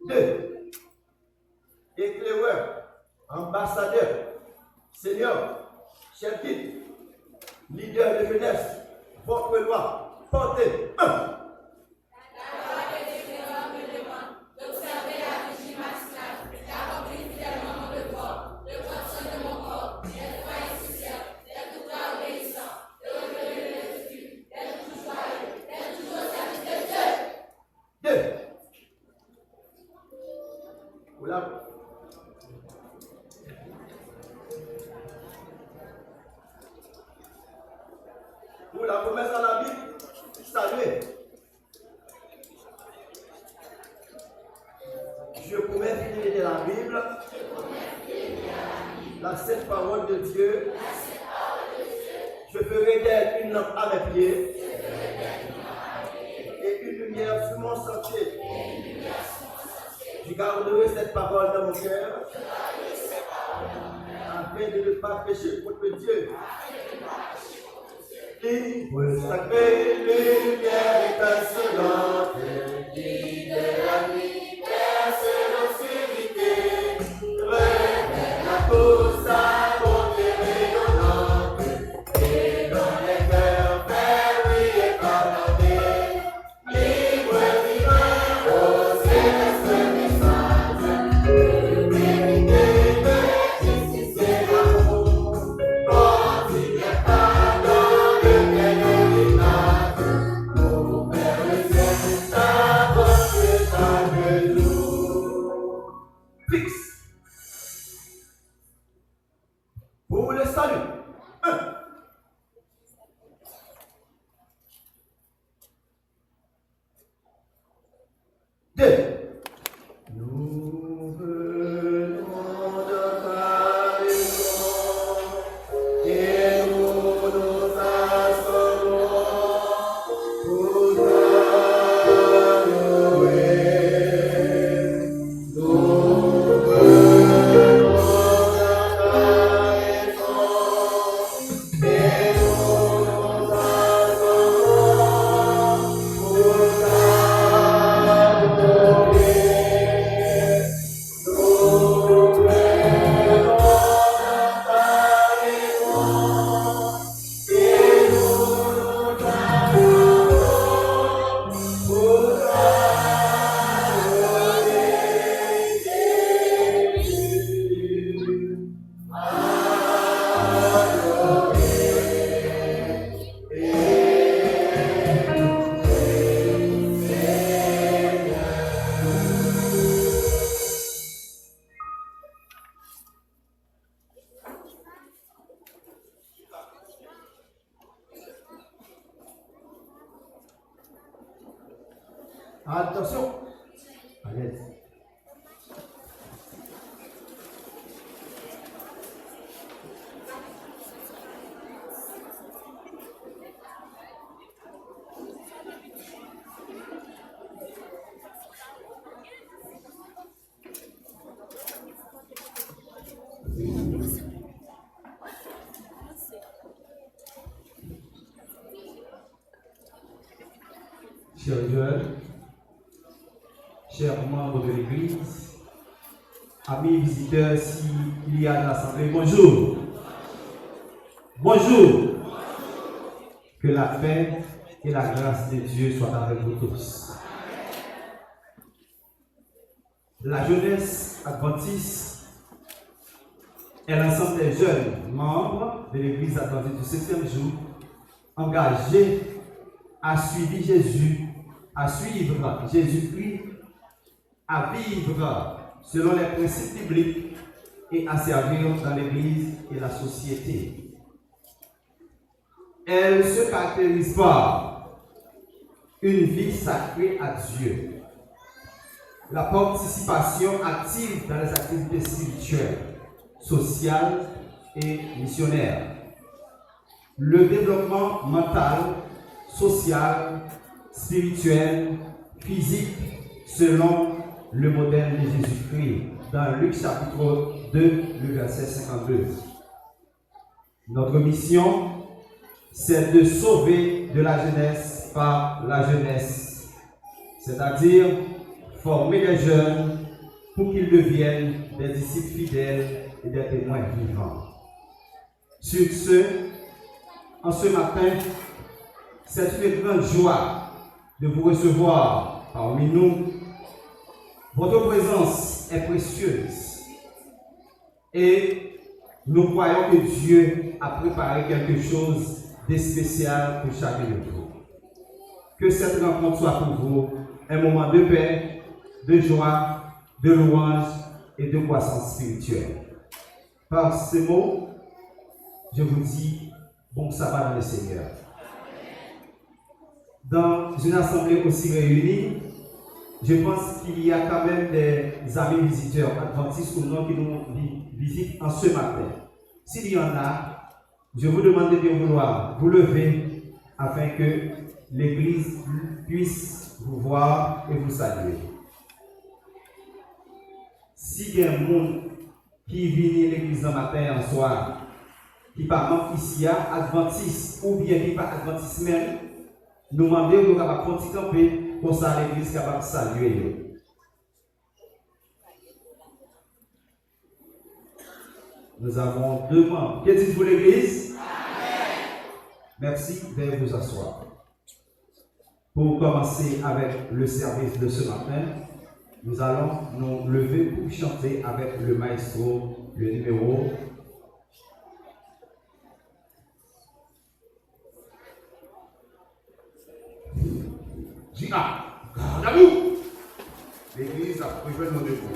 2. Éclaireur, ambassadeur, seigneur, chef guide, leader de jeunesse, votre loi, portez 1. Pour la promesse dans la Bible, saluez. Je promets fidélité à la Bible, la sainte parole de Dieu. Je ferai d'elle une lampe à mes pieds et une lumière sur mon sentier. Je garderai cette parole dans mon cœur afin de ne pas pécher contre Dieu. Libre, sacré, lumière étincelante, guide la nuit, perce l'obscurité, révèle la cause, sa bonté rayonnante, et dans les cœurs, faire briller pardonner. Libre, vivant, ô céleste message, de vérité, de justice et d'amour, quand il n'y a pas pour le salut. 1. 2. Nous venons de Paris et nous nous assommons pour te louer. Nous venons de Paris et nous nous assommons pour te attention, à l'aise. Chers jeunes, chers membres de l'Église, amis visiteurs, s'il y a de l'Assemblée, bonjour. Bonjour. Que la paix et la grâce de Dieu soient avec vous tous. La jeunesse adventiste est l'ensemble des jeunes membres de l'Église adventiste du 7e jour engagés à suivre Jésus-Christ, à vivre selon les principes bibliques et à servir dans l'Église et la société. Elle se caractérise par une vie sacrée à Dieu, la participation active dans les activités spirituelles, sociales et missionnaires, le développement mental, social, spirituel, physique, selon le modèle de Jésus-Christ, dans Luc chapitre 2, le verset 52. Notre mission, c'est de sauver de la jeunesse par la jeunesse, c'est-à-dire former les jeunes pour qu'ils deviennent des disciples fidèles et des témoins vivants. Sur ce, en ce matin, c'est une grande joie de vous recevoir parmi nous. Votre présence est précieuse et nous croyons que Dieu a préparé quelque chose de spécial pour chacun de vous. Que cette rencontre soit pour vous un moment de paix, de joie, de louange et de croissance spirituelle. Par ces mots, je vous dis bon sabbat dans le Seigneur. Dans une assemblée aussi réunie, je pense qu'il y a quand même des amis visiteurs adventistes ou non qui nous visitent en ce matin. S'il y en a, je vous demande de bien vouloir vous lever afin que l'Église puisse vous voir et vous saluer. S'il y a un monde qui vient l'église le matin en soir, qui par exemple ici à Adventiste ou bien qui pas Adventiste même, nous demandons de nous camper pour ça l'église capable de saluer. Nous avons 2 membres. Que dites-vous l'église? Merci, veuillez vous asseoir. Pour commencer avec le service de ce matin, nous allons nous lever pour chanter avec le maestro le numéro Gina, gardez-vous. L'église a prévu nos défauts.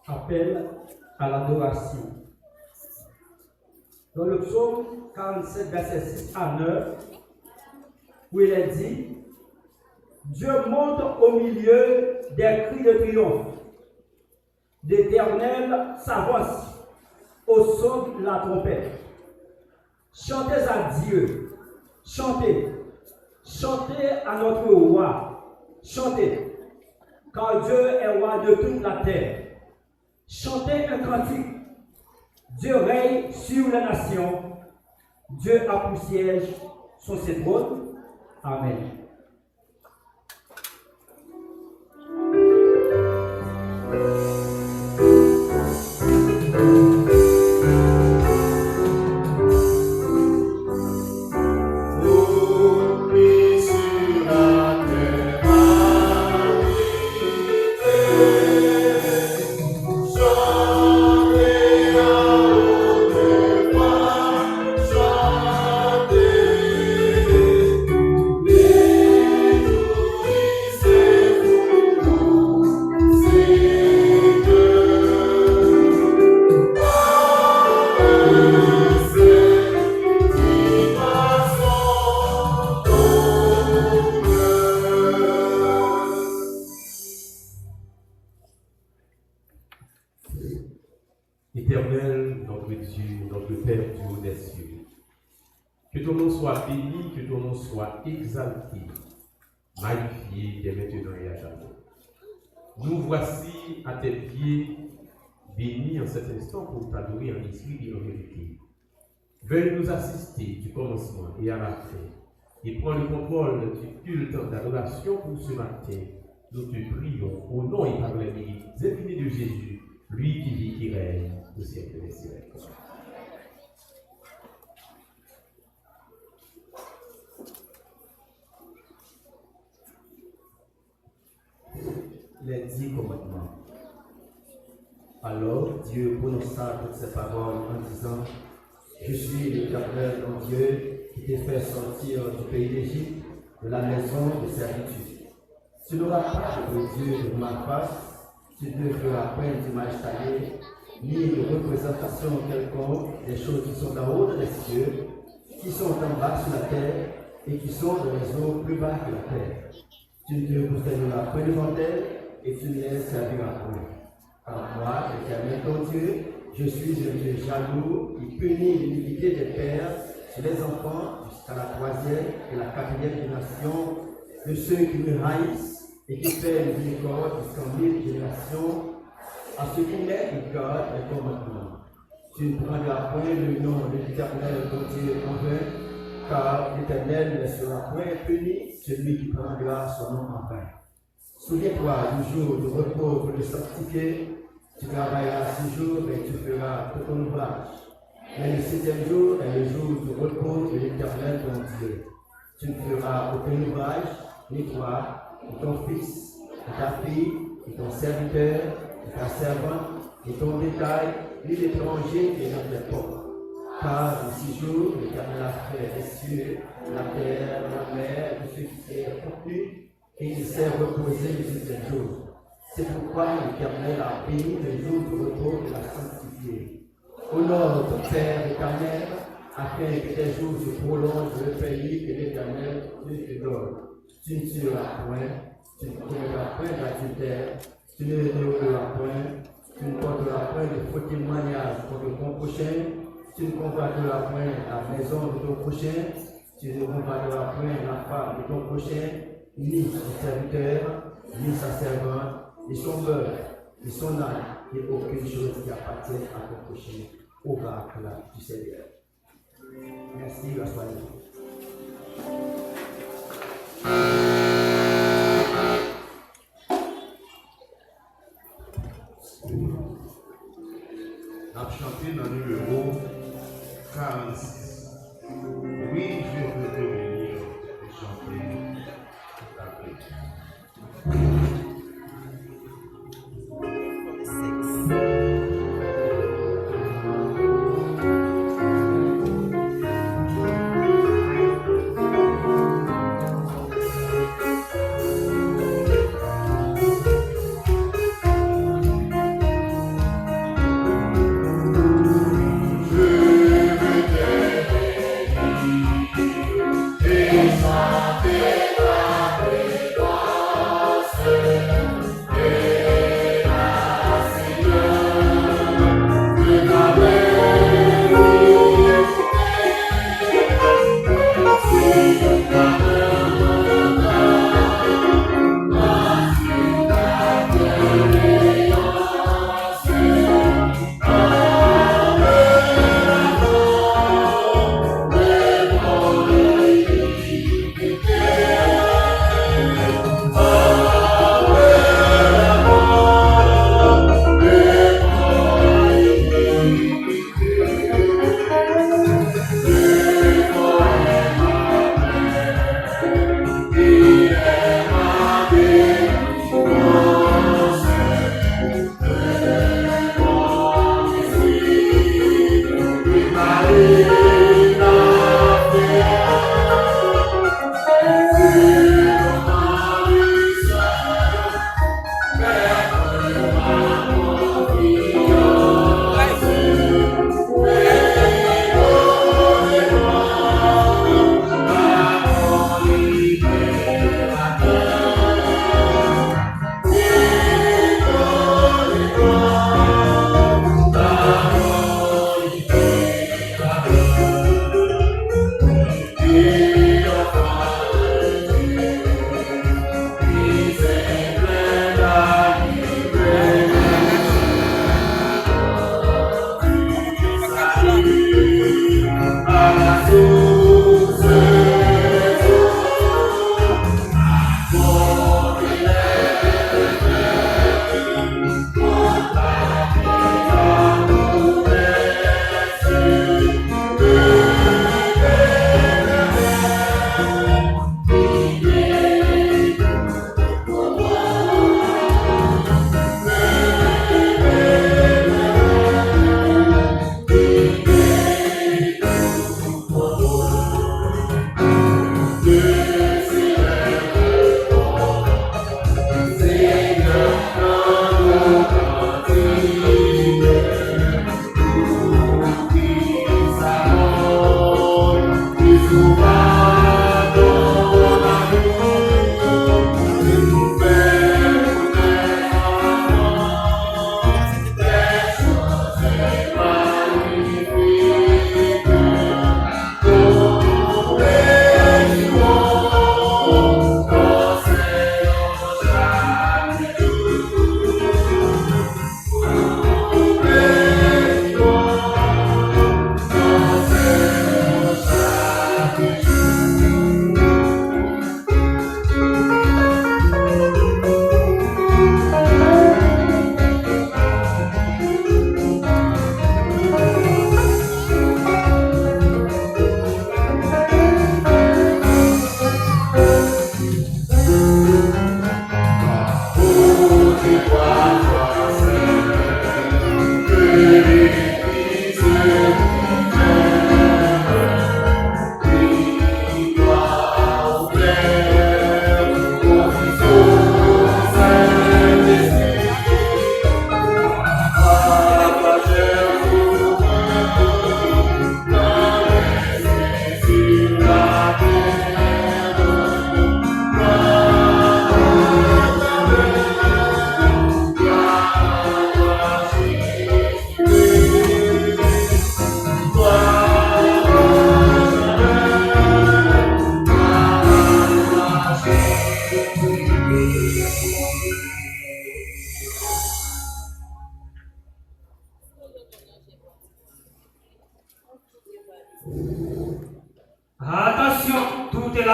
Appel à l'adoration. Dans le psaume 47, verset 6 à 9, où il est dit: Dieu monte au milieu des cris de triomphe. L'Éternel s'avance au son de la trompette. Chantez à Dieu, chantez, chantez à notre roi, chantez, car Dieu est roi de toute la terre. Chantez un cantique. Dieu règne sur la nation. Dieu a pour siège sur ses trônes. Amen. Éternel, notre Dieu, notre Père du haut des cieux, que ton nom soit béni, que ton nom soit exalté, magnifié dès maintenant et à jamais. Nous voici à tes pieds, bénis en cet instant pour t'adorer en esprit et en vérité. Veuille nous assister du commencement et à la fin, et prends le contrôle du culte d'adoration pour ce matin. Nous te prions au nom et par les mérites infinis de Jésus, lui qui vit, qui règne au siècle des siècles. Les 10 commandements. Alors Dieu prononça toutes ces paroles en disant: Je suis l'Éternel ton Dieu qui t'ai fait sortir du pays d'Égypte, de la maison de servitude. Tu n'auras pas de Dieu devant ma face, tu ne feras point d'image taillée, ni de représentation quelconque des choses qui sont en haut dans les cieux, qui sont en bas sur la terre, et qui sont dans les eaux plus bas que la terre. Tu ne te prosterneras point devant elles, et tu ne les serviras point. Car moi, l'Éternel ton Dieu, je suis un Dieu jaloux qui punit l'iniquité des pères sur les enfants jusqu'à la 3e et la 4e génération de ceux qui me haïssent et qui fait miséricorde jusqu'en 1000 générations à ceux qui me gardent les commandements. Tu ne prendras point le nom de l'Éternel ton Dieu en vain, car l'Éternel ne sera point puni celui qui prendra son nom en vain. Souviens-toi du jour de repos pour le sanctifier. Tu travailleras 6 jours et tu feras tout ton ouvrage. Mais le 7e jour est le jour du repos de l'Éternel ton Dieu. Tu ne feras aucun ouvrage, ni toi, ni ton fils, ni ta fille, ni ton serviteur, ni ta servante, ni ton bétail, ni l'étranger qui est dans tes portes. Car en 6 jours, l'Éternel a fait les cieux, la terre, la mer, tout ce qui est contenu, et il s'est reposé le 7e jour. C'est pourquoi l'Éternel a béni le jour du repos et l'a sanctifié. Honore ton Père éternel, afin que tes jours se prolongent dans le pays que l'Éternel Dieu te donne. Tu ne tueras point, tu ne commettras point d'adultère, tu ne voleras point, tu ne porteras point de faux témoignages contre ton prochain, tu ne convoiteras point la maison de ton prochain, tu ne convoiteras point la femme de ton prochain, ni son serviteur, ni sa servante, ni son bœuf, ni son âne, et aucune chose qui appartient à ton prochain, au oracle du Seigneur. Merci, rassoyez-vous. On a chanté dans le numéro 46. Oui, je veux te venir et chanter ta paix.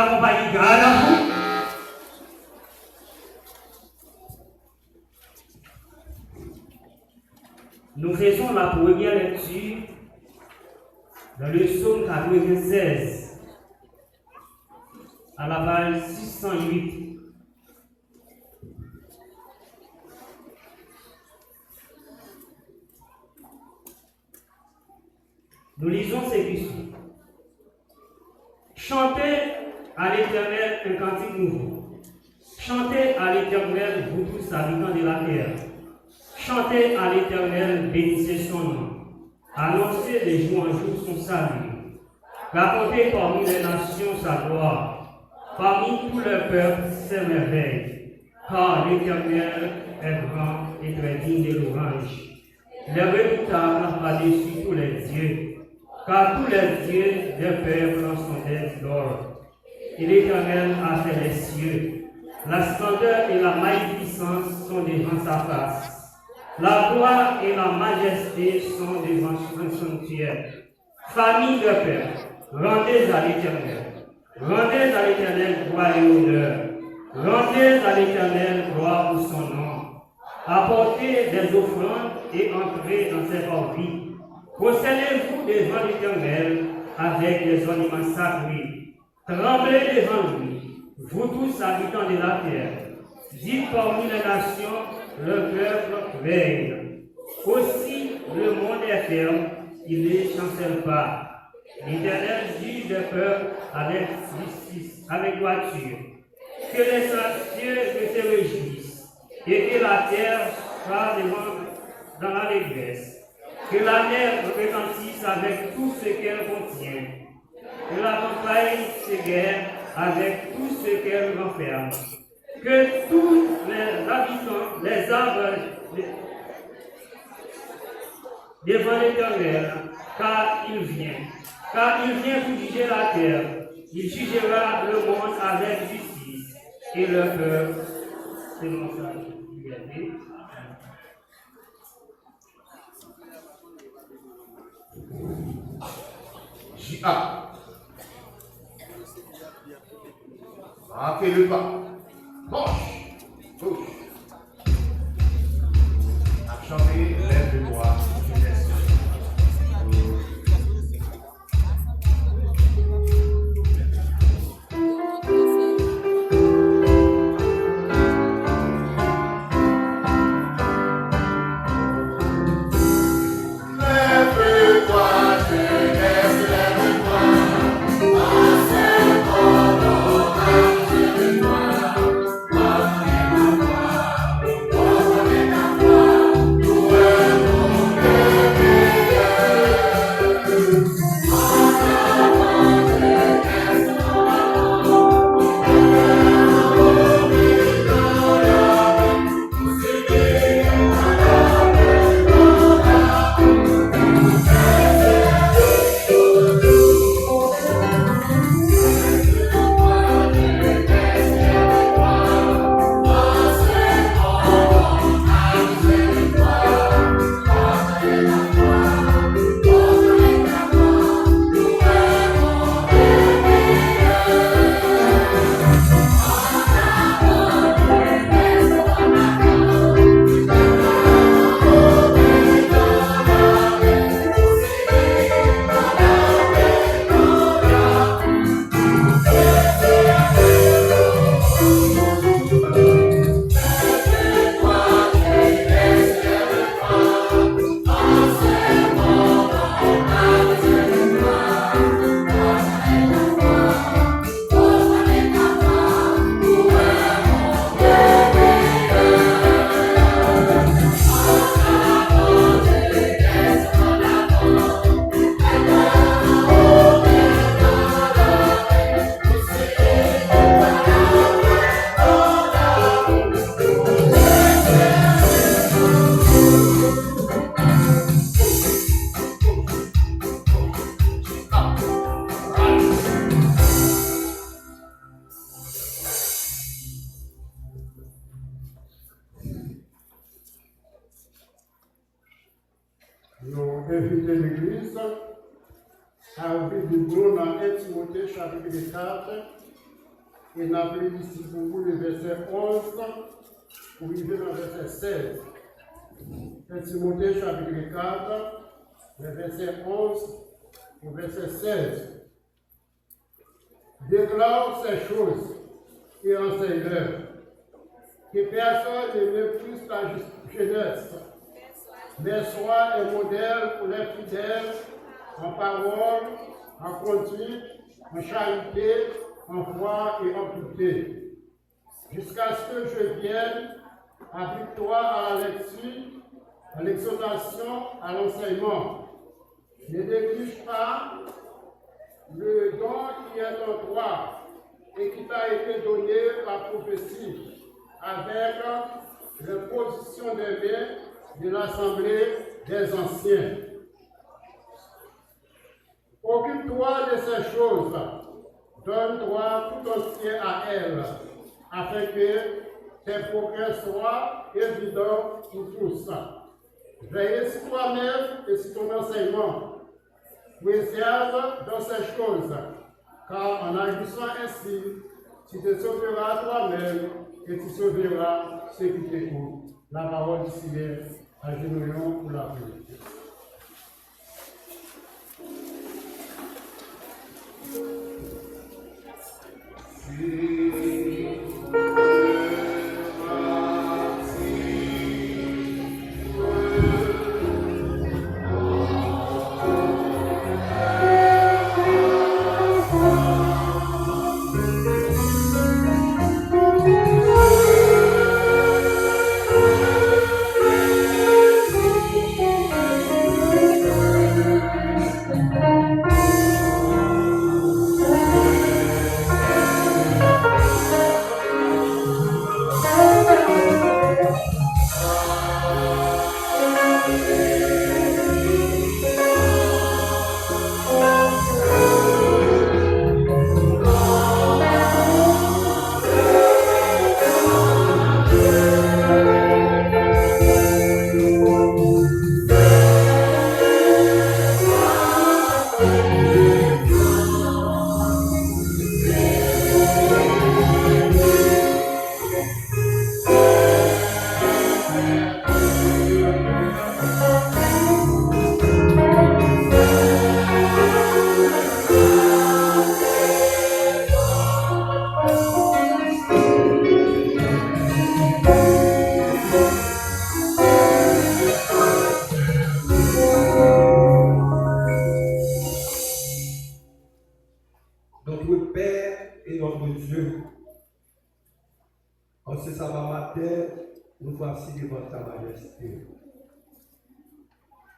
la compagnie garde à vous. Nous faisons la première lecture dans le psaume 96, à la page 608. Nous lisons ces questions. Chantez à l'Éternel un cantique nouveau. Chantez à l'Éternel, vous tous habitants de la terre. Chantez à l'Éternel, bénissez son nom. Annoncez des jours en jour son salut. Racontez parmi les nations sa gloire. Parmi tous les peuples ses merveilles. Car l'Éternel est grand et très digne de louange. Les redoutables par-dessus tous les dieux. Car tous les dieux des peuples sont des d'or. Et l'Éternel a fait les cieux. La splendeur et la magnificence sont devant sa face. La gloire et la majesté sont devant son sanctuaire. Famille de peuple, rendez à l'Éternel. Rendez à l'Éternel gloire et honneur. Rendez à l'Éternel gloire pour son nom. Apportez des offrandes et entrez dans ses parvis. Prosternez-vous devant l'Éternel avec des ornements sacrés. Tremblez devant lui, vous tous habitants de la terre. Dites parmi les nations, le peuple règne. Aussi le monde est ferme, il ne chancelle pas. L'Éternel juge le peuple avec justice, avec droiture. Que les cieux se réjouissent et que la terre soit dans l'allégresse. Que la mer retentisse avec tout ce qu'elle contient. Que la campagne se guerre avec tout ce qu'elle renferme. Que tous les habitants, les arbres devant l'Éternel, car il vient pour juger la terre. Il jugera le monde avec justice et le peuple selon sa liberté. J.A. Marquez le pas. Gauche. À chanter, lève le doigt, je laisse. Nous invitons l'Église à ouvrir du bon dans 1 Timothée chapitre 4, Et n'a plus ici pour vous le verset 11 pour arriver dans le verset 16. 1 Timothée chapitre 4, le verset 11 au verset 16. Déclare ces choses et enseigne-leur. Que personne ne méprise ta jeunesse, mais sois un modèle pour les fidèles en parole, en conduite, en charité, en foi et en pureté. Jusqu'à ce que je vienne, applique-toi à la lecture, à l'exhortation, à l'enseignement. Ne néglige pas le don qui est en toi et qui t'a été donné par prophétie, avec l'imposition des mains de l'Assemblée des anciens. Occupe-toi de ces choses, donne-toi tout entier à elles, afin que tes progrès soient évidents pour tous. Veille sur toi-même et sur ton enseignement. Préserve dans ces choses, car en agissant ainsi, tu te sauveras toi-même et tu sauveras ceux qui t'écoutent. La parole du Seigneur, agenouillons pour la prière. Notre Père et notre Dieu, en ce sabbat matin, nous voici devant ta majesté.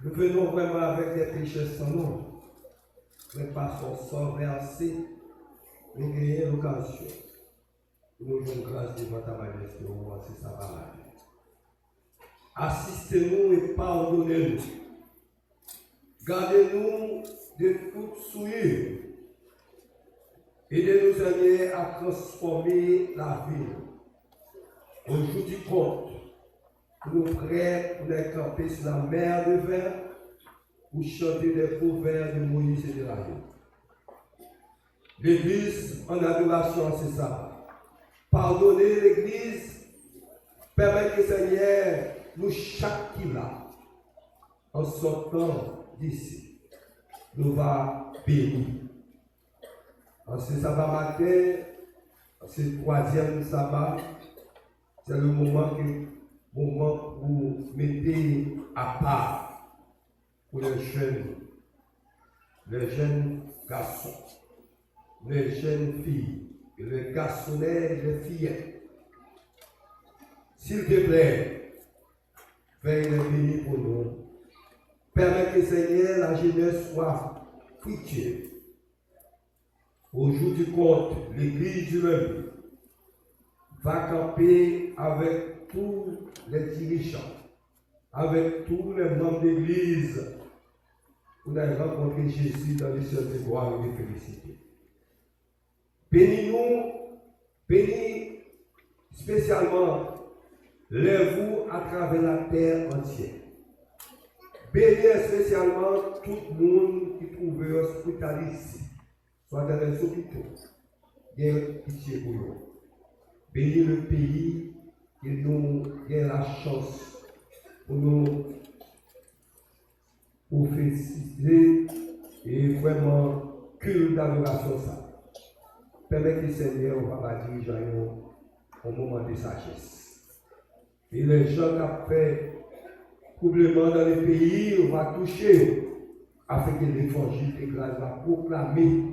Nous venons vraiment avec des péchés sans nom, mais passons sans verser, nous gagnons l'occasion. Nous jouons grâce devant ta majesté au moment de ce sabbat matin. Assistez-nous et pardonnez-nous. Gardez-nous de toute souillure. Aidez-nous, Seigneur, à transformer la vie. Au jour du compte, nous prêts pour les camper sur la mer de verre, pour chanter des couverts de Moïse et de la vie. L'Église en adoration, c'est ça. Pardonnez l'Église, permettez que Seigneur nous chaque qui là, en sortant d'ici, nous va bénir. En ce sabbat matin, en ce troisième sabbat, c'est le moment où mettez à part pour les jeunes garçons, les jeunes filles, et les garçonnets et les fillettes. S'il te plaît, veuillez les bénir pour nous. Permettez que Seigneur, la jeunesse soit fructueuse. Au jour du compte, l'Église du lundi va camper avec tous les dirigeants, avec tous les membres d'Église pour aller rencontrer Jésus dans les cieux de gloire et de félicité. Bénis-nous, bénis spécialement les vous à travers la terre entière. Bénis spécialement tout le monde qui trouve hospitalisé, soit dans les hôpitaux, il y a pitié pour nous. Bénis le pays et nous avons la chance pour nous prophétiser et vraiment culte d'adoration ça. Permettez le Seigneur, on va pas diriger au moment de sagesse. Et les gens qui ont fait troublement dans les pays, on va toucher afin que l'évangile éclate, va proclamer,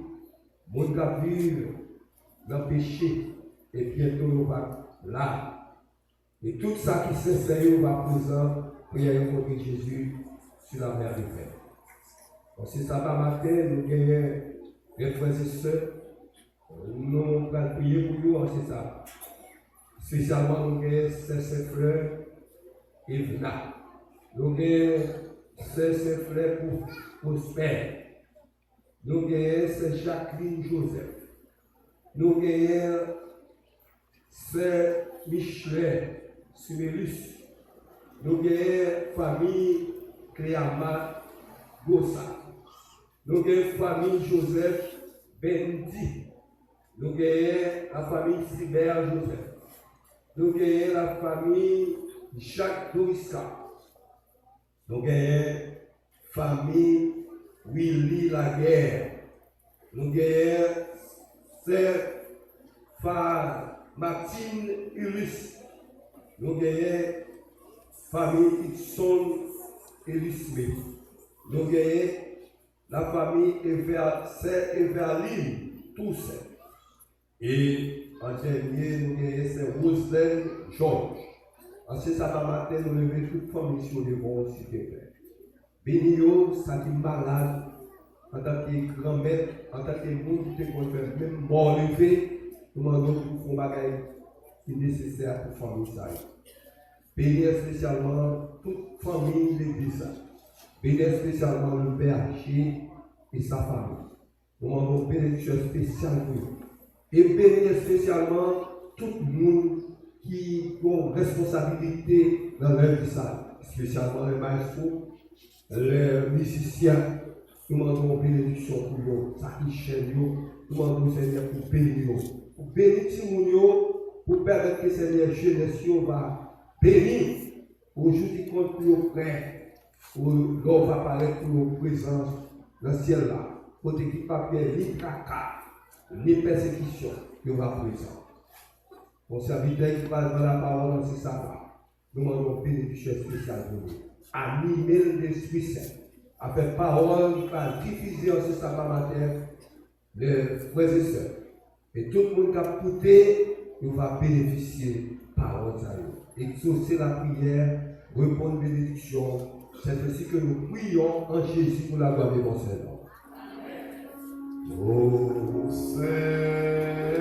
monde qui vivre dans le péché, et bientôt on va là. Et tout ça qui s'essaye, on va présent, prier pour Jésus sur la mer de fer. Donc c'est ça, par matin, nous gagnons les frères et sœurs, nous allons prier pour nous, c'est ça. Spécialement, nous gagnons ces frères et Vna. Nous gagnons ces frères pour Prosper. Nous gagnons ces Jacqueline Joseph. Nous gagnons ces Michelet Sumélus. Nous gagnons famille Cléama Gossa. Nous gagnons famille Joseph Bendi. Nous gagnons la famille Sibert Joseph. Nous gagnons la famille Jacques Doriska. Nous gagnons famille Willy Laguerre. Nous gagnons Martine Ulysse. Nous gagnons famille Ixon Elisme. Nous gagnons la famille Everline Toussaint. Et en dernier, nous gagnons Roselaine Georges. Ensuite, ça va matin, nous lever toute famille sur le bon, s'il te plaît. Bénis-nous, ça qui est malade, en tant que grand-mère, en tant que monde qui te confère, même mort levé, nous demandons pour faire bagaille qui est nécessaire pour la famille. Bénis spécialement toute famille de l'église. Bénis spécialement le berger et sa famille. Nous demandons une bénédiction spéciale pour eux. Et bénis spécialement tout le monde qui ont responsabilité dans leur vie, spécialement les maestros, les musiciens. Nous demandons une bénédiction pour eux, ça qui chaîne, nous demandons Seigneur pour bénir, pour bénir Timounio, pour permettre que Seigneur jeunesse va bénir, aujourd'hui contre nos frères, où l'on va apparaître pour nos présences dans le ciel là, côté qui papier, ni tracas, ni persécution, nous va présent. Mon serviteur qui parle dans la parole, c'est ça. Nous demandons une bénédiction spéciale pour nous. Animer l'Esprit Saint. Avec parole qui va diffuser en ce sabbat matin, les frères et sœurs. Et tout le monde qui a écouté, nous va bénéficier de parole. Exaucer la prière, répondre à la bénédiction. C'est ainsi que nous prions en Jésus pour la gloire de mon Seigneur. Oh Seigneur.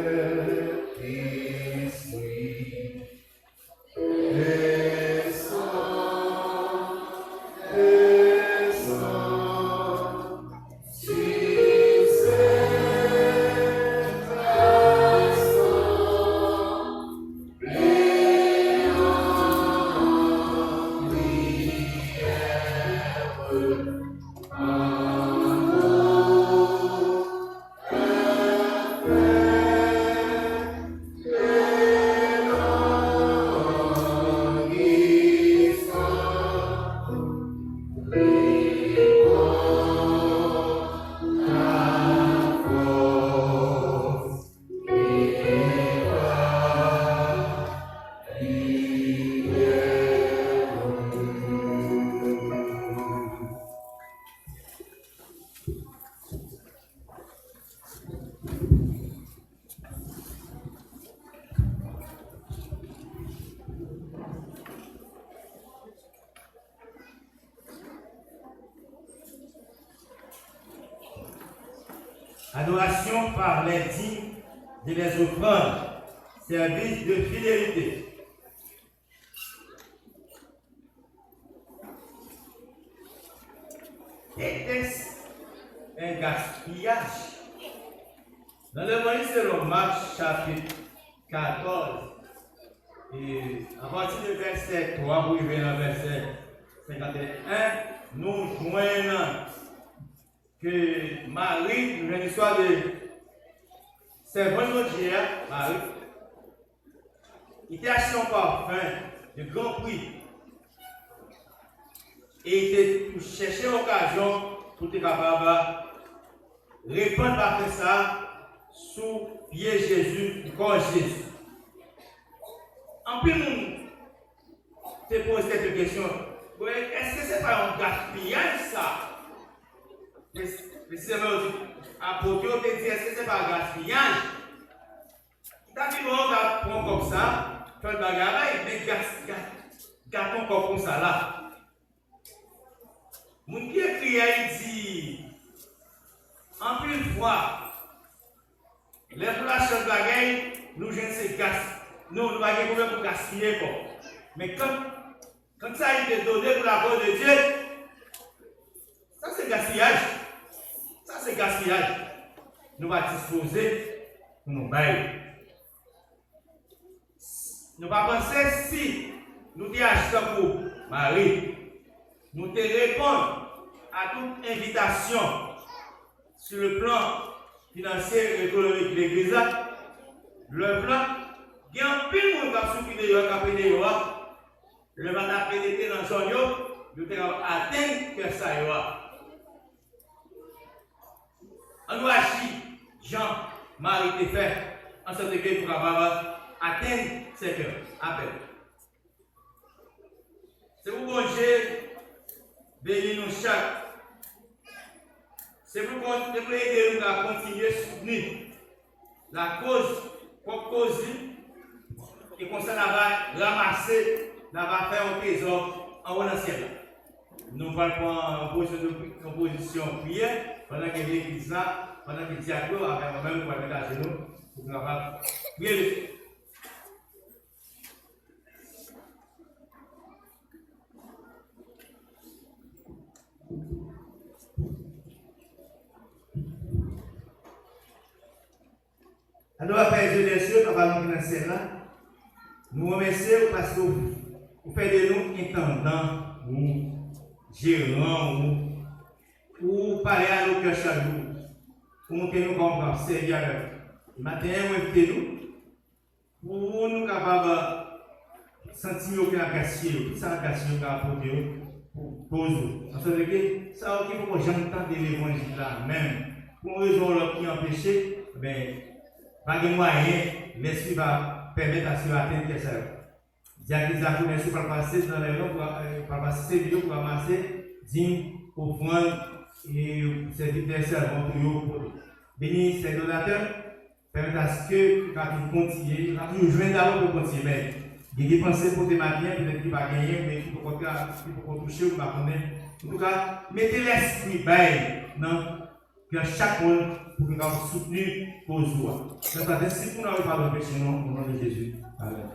Adoration par les dîmes et les offrandes, service de fidélité. Était-ce un gaspillage? Dans l'Évangile selon Marc chapitre 14, et à partir du verset 3 pour arriver au verset 51, nous joignons que Marie, une histoire de c'est vendredi, Marie. Il t'a acheté un parfum de grand prix. Et il t'a cherché l'occasion pour te capable de répondre après ça sous pied Jésus, corps Jésus. En plus, nous te pose cette question. Est-ce que ce n'est pas un gaspillage ça? Précisément, apôtre te dit, est-ce que ce n'est pas un gaspillage? T'as dit, on va prendre comme ça, faire le bagage, mais gâtons comme ça là. Mon qui écrit, il dit, en plus fois, les relations de bagage, nous jeunes c'est gas. Nous, nous n'avons pas pour gaspiller. Mais quand ça a été donné pour la cause de Dieu, ça c'est gaspillage. Ça c'est gaspillage. Nous allons disposer pour nous bailler. Nous allons penser si nous achetons pour Marie, nous te répondre à toute invitation sur le plan financier et économique de l'Église. Le plan, il y a un peu de monde qui a souffert de le mandat pénétré dans le son, nous devons atteindre que ça y va. On doit agir, Jean-Marie te fait, en sorte que pour atteindre ces cœurs. Appel. C'est pour bon Dieu, bénir nous chaque. C'est pour aider nous à continuer à soutenir la cause, pour cause, et comme ça, on va ramasser, on va faire un trésor en haut dans le ciel. Nous allons prendre en position prière pendant que l'église là, pendant que le diacre avec moi-même pour mettre à genoux, pour nous prier. Alors, Père Dieu des cieux, Papa nous dans le ciel là, nous remercions parce que vous faites de nous intendants, ou gérants, ou parler à nos cœurs chaque jour, pour monter nous comme Seigneur. Matin, vous invitez nous, pour nous capables de sentir aucun gaspillage, tout ça gaspillage pour cause. En fait, ça, il faut que j'entende l'évangile là, même, pour raison qui empêcher, mais pas de moyens, l'esprit va permettre à ce atteindre ça. Diacre Isaac, merci pour passer dans les noms, pour passer ces vidéos pour ramasser, dîmes, offrandes et serviteurs servants pour eux. Bénis ces donateurs, permettre à ce que nous continuions, nous toujours jouer d'abord pour continuer. Mais il y a des pensées pour des matins, peut-être qu'il va gagner, mais il faut toucher ou pas connaître. En tout cas, mettez l'esprit bail dans chaque monde pour que nous soutenions vos joies. C'est ainsi que nous n'avons pas de péché, au nom de Jésus. Amen.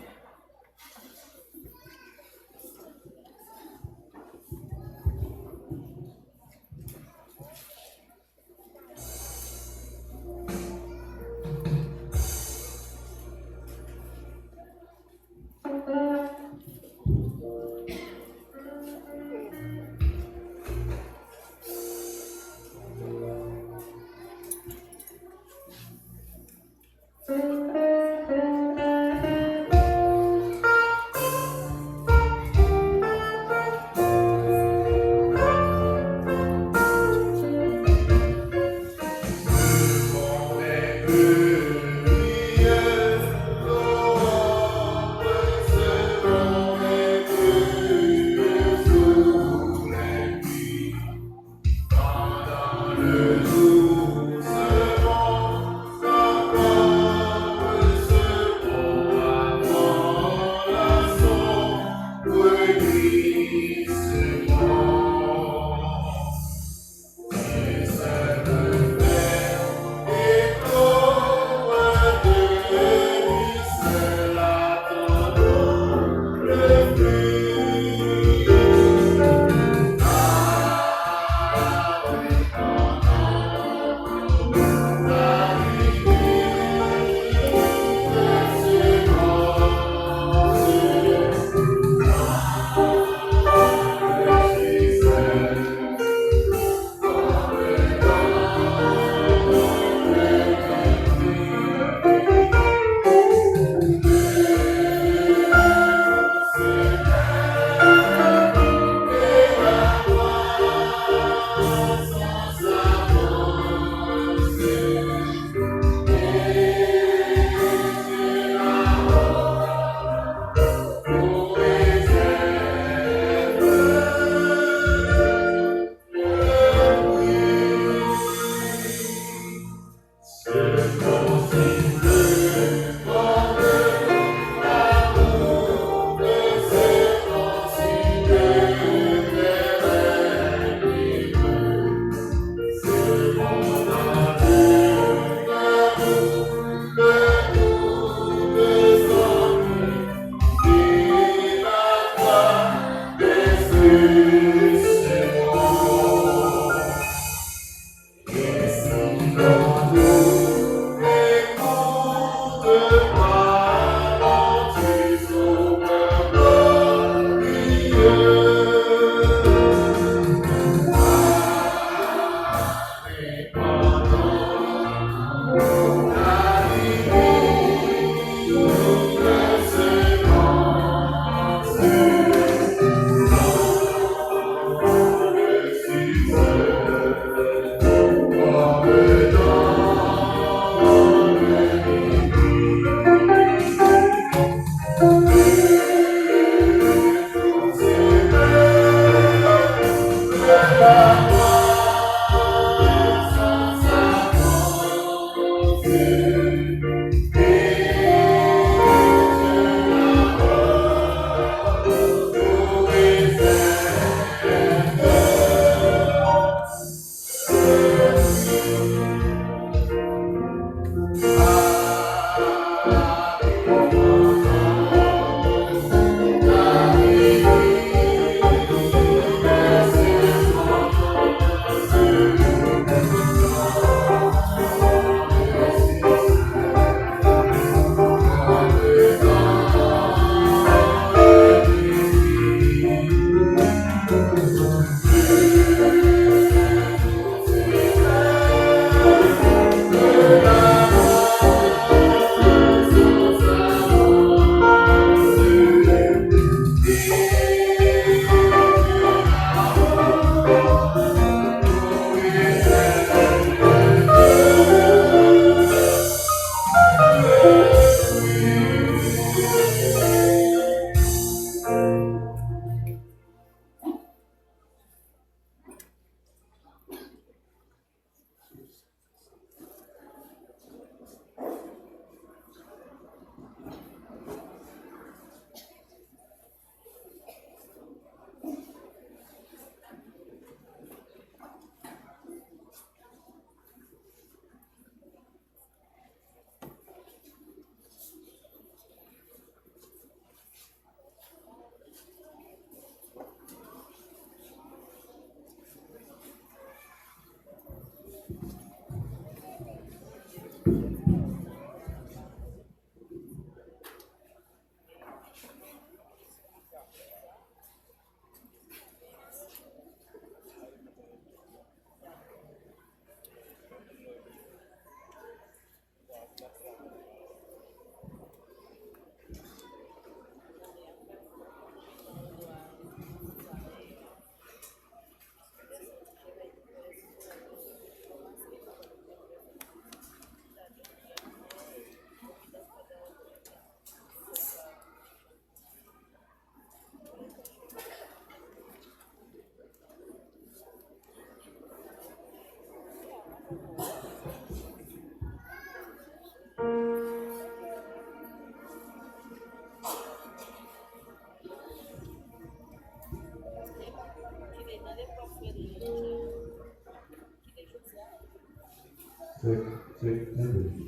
c'est un peu.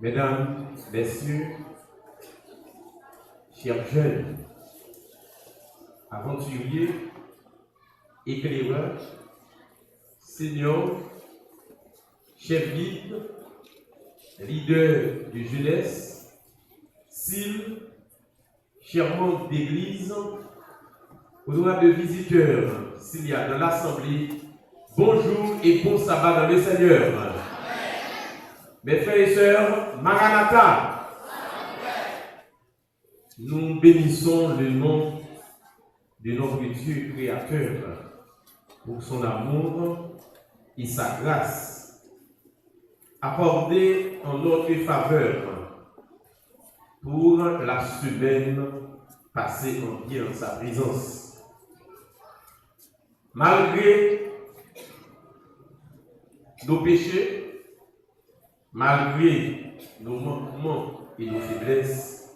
Mesdames, Messieurs, chers jeunes, aventuriers, éclaireurs, seniors, chefs guides, leaders de jeunesse, cibles, chers membres d'église, honorables visiteurs, s'il y a dans l'assemblée, bonjour et bon sabbat dans le Seigneur. Mes frères et sœurs, Maranatha, nous bénissons le nom de notre Dieu créateur pour son amour et sa grâce accordée en notre faveur pour la semaine passée en bien en sa présence. Malgré nos péchés, malgré nos manquements et nos faiblesses,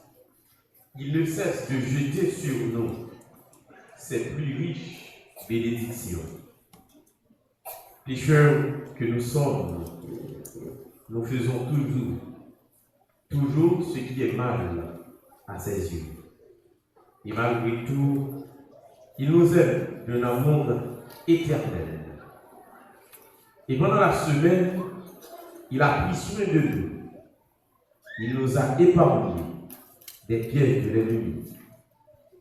il ne cesse de jeter sur nous ses plus riches bénédictions. Pécheurs que nous sommes, nous faisons toujours ce qui est mal à ses yeux. Et malgré tout, il nous aime d'un amour éternel. Et pendant la semaine, il a pris soin de nous. Il nous a épargnés des pièges de l'ennemi.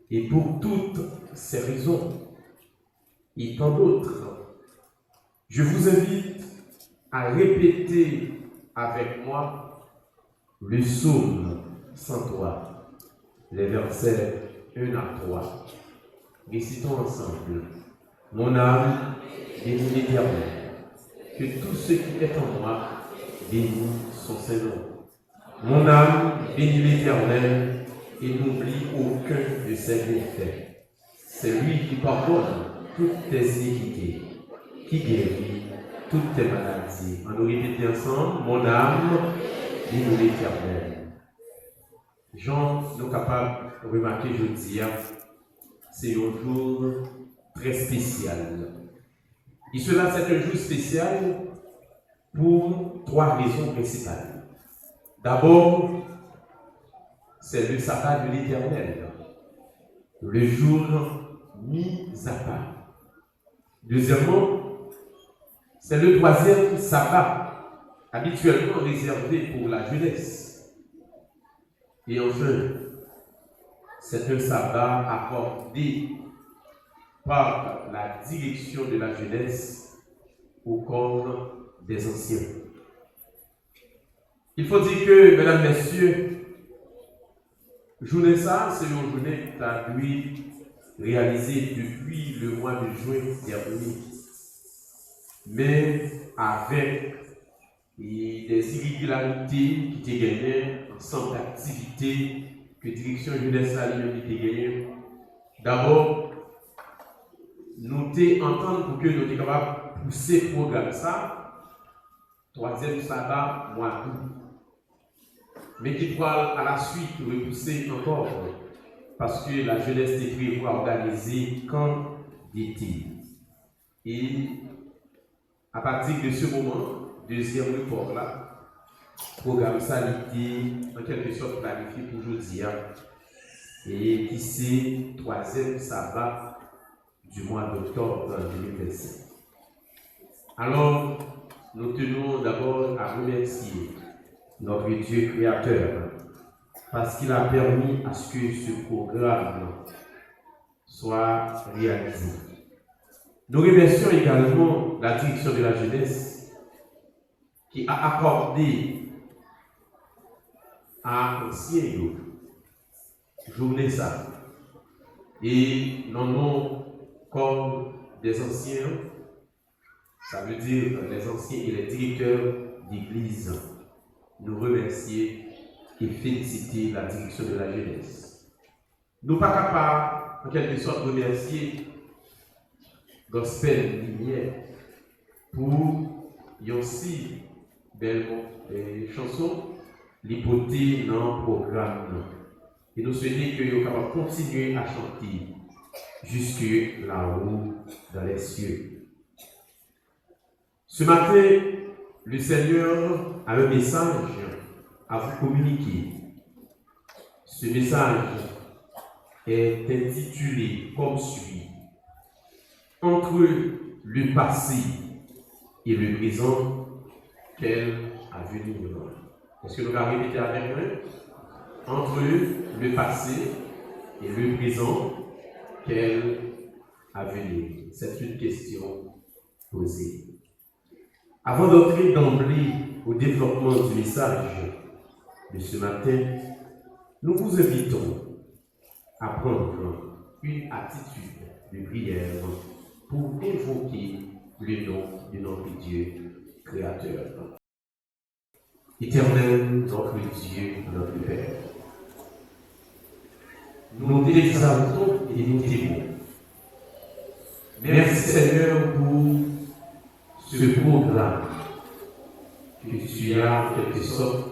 Et pour toutes ces raisons, et tant d'autres, je vous invite à répéter avec moi le psaume 103, les versets 1 à 3. Récitons ensemble. Mon âme bénit l'Éternel, que tout ce qui est en moi bénit son Seigneur. Mon âme bénit l'Éternel et n'oublie aucun de ses bienfaits. C'est lui qui pardonne toutes tes iniquités, qui guérit toutes tes maladies. On nous répète ensemble, mon âme bénit l'Éternel. Jean, nous sommes capables de remarquer, je dis, c'est un jour très spécial. Et cela, c'est un jour spécial pour 3 raisons principales. D'abord, c'est le sabbat de l'Éternel, le jour mis à part. Deuxièmement, c'est le 3e sabbat, habituellement réservé pour la jeunesse. Et enfin, c'est un sabbat accordé par la direction de la jeunesse au corps des anciens. Il faut dire que, mesdames, messieurs, journée ça, c'est une journée qui a dû réaliser depuis le mois de juin dernier, mais avec des irrégularités qui étaient gagnées, un centre d'activité que la direction jeunesse a été gagnée. D'abord, nous entendre pour que nous soyons capables de pousser le programme ça, 3e sabbat, mois d'août. Mais qui pourra à la suite repousser encore parce que la jeunesse est prévue à organiser quand d'été. Et à partir de ce moment, deuxième report là, programme ça a été en quelque sorte planifié pour aujourd'hui. Et qui c'est troisième sabbat du mois d'octobre 2025. Alors, nous tenons d'abord à remercier notre Dieu créateur parce qu'il a permis à ce que ce programme soit réalisé. Nous remercions également la direction de la jeunesse qui a accordé à ancien journée ça. Et non comme des anciens, ça veut dire les anciens et les directeurs d'église, nous remercier et féliciter la direction de la jeunesse. Nous ne sommes pas capables, en quelque sorte, de remercier Gospel Lumière pour aussi belle chanson, l'hypothèse dans le programme. Et nous souhaitons que nous puissions continuer à chanter jusque là-haut dans les cieux. Ce matin, le Seigneur a un message à vous communiquer. Ce message est intitulé comme suit: entre le passé et le présent, quel avenir? Est-ce que nous allons répéter avec moi? Entre le passé et le présent, quel avenir? C'est une question posée. Avant d'entrer d'emblée au développement du message de ce matin, nous vous invitons à prendre une attitude de prière pour invoquer le nom de notre Dieu créateur. Éternel, notre Dieu, notre Père, nous t'exaltons et nous t'aimons. Merci Seigneur pour ce programme que tu as en quelque sorte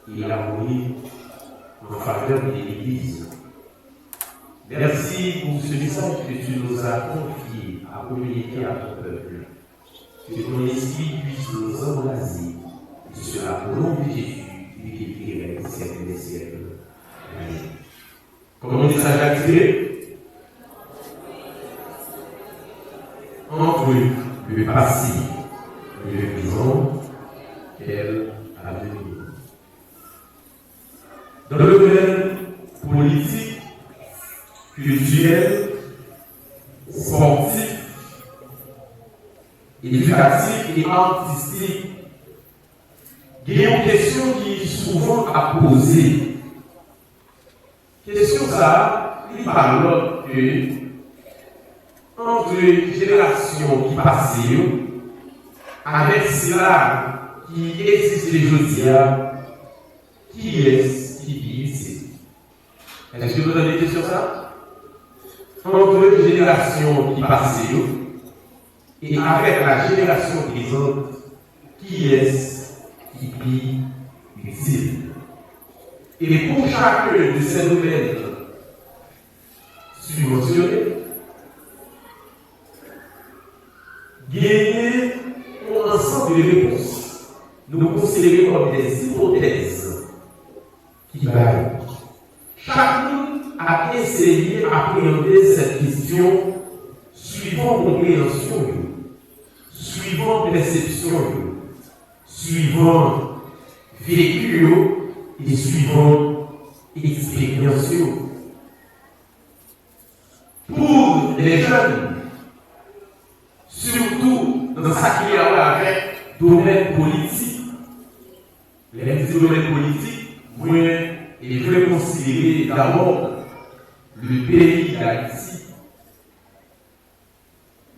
élaboré en faveur de l'Église. Merci pour ce message que tu nous as confié à communiquer à ton peuple. Que ton esprit puisse nous embraser. Et cela au nom de Jésus, lui qui vit les siècles des siècles. Amen. Comment on dit ça, Jacques? Entre le passé et le présent, quel avenir? Dans le domaine politique, culturel, sportif, éducatif et artistique, il y a une question qui est souvent à poser. Question ça, il parle que entre générations qui passent avec cela qui existe aujourd'hui, qui est qui vit ici? Est-ce que vous avez des questions sur ça? Entre générations qui passent et avec la génération présente, qui est qui vit ici? Et pour chacun de ces domaines subventionnés, gagner un ensemble de réponses. Nous considérons comme des hypothèses qui varient. Chacun a essayé d'appréhender cette question suivant compréhension, suivant perception, suivant vécu et suivant expérience. Pour les jeunes, surtout dans ce qui est avec le domaine politique, les domaines politiques, moi, il faut considérer d'abord le pays d'Haïti.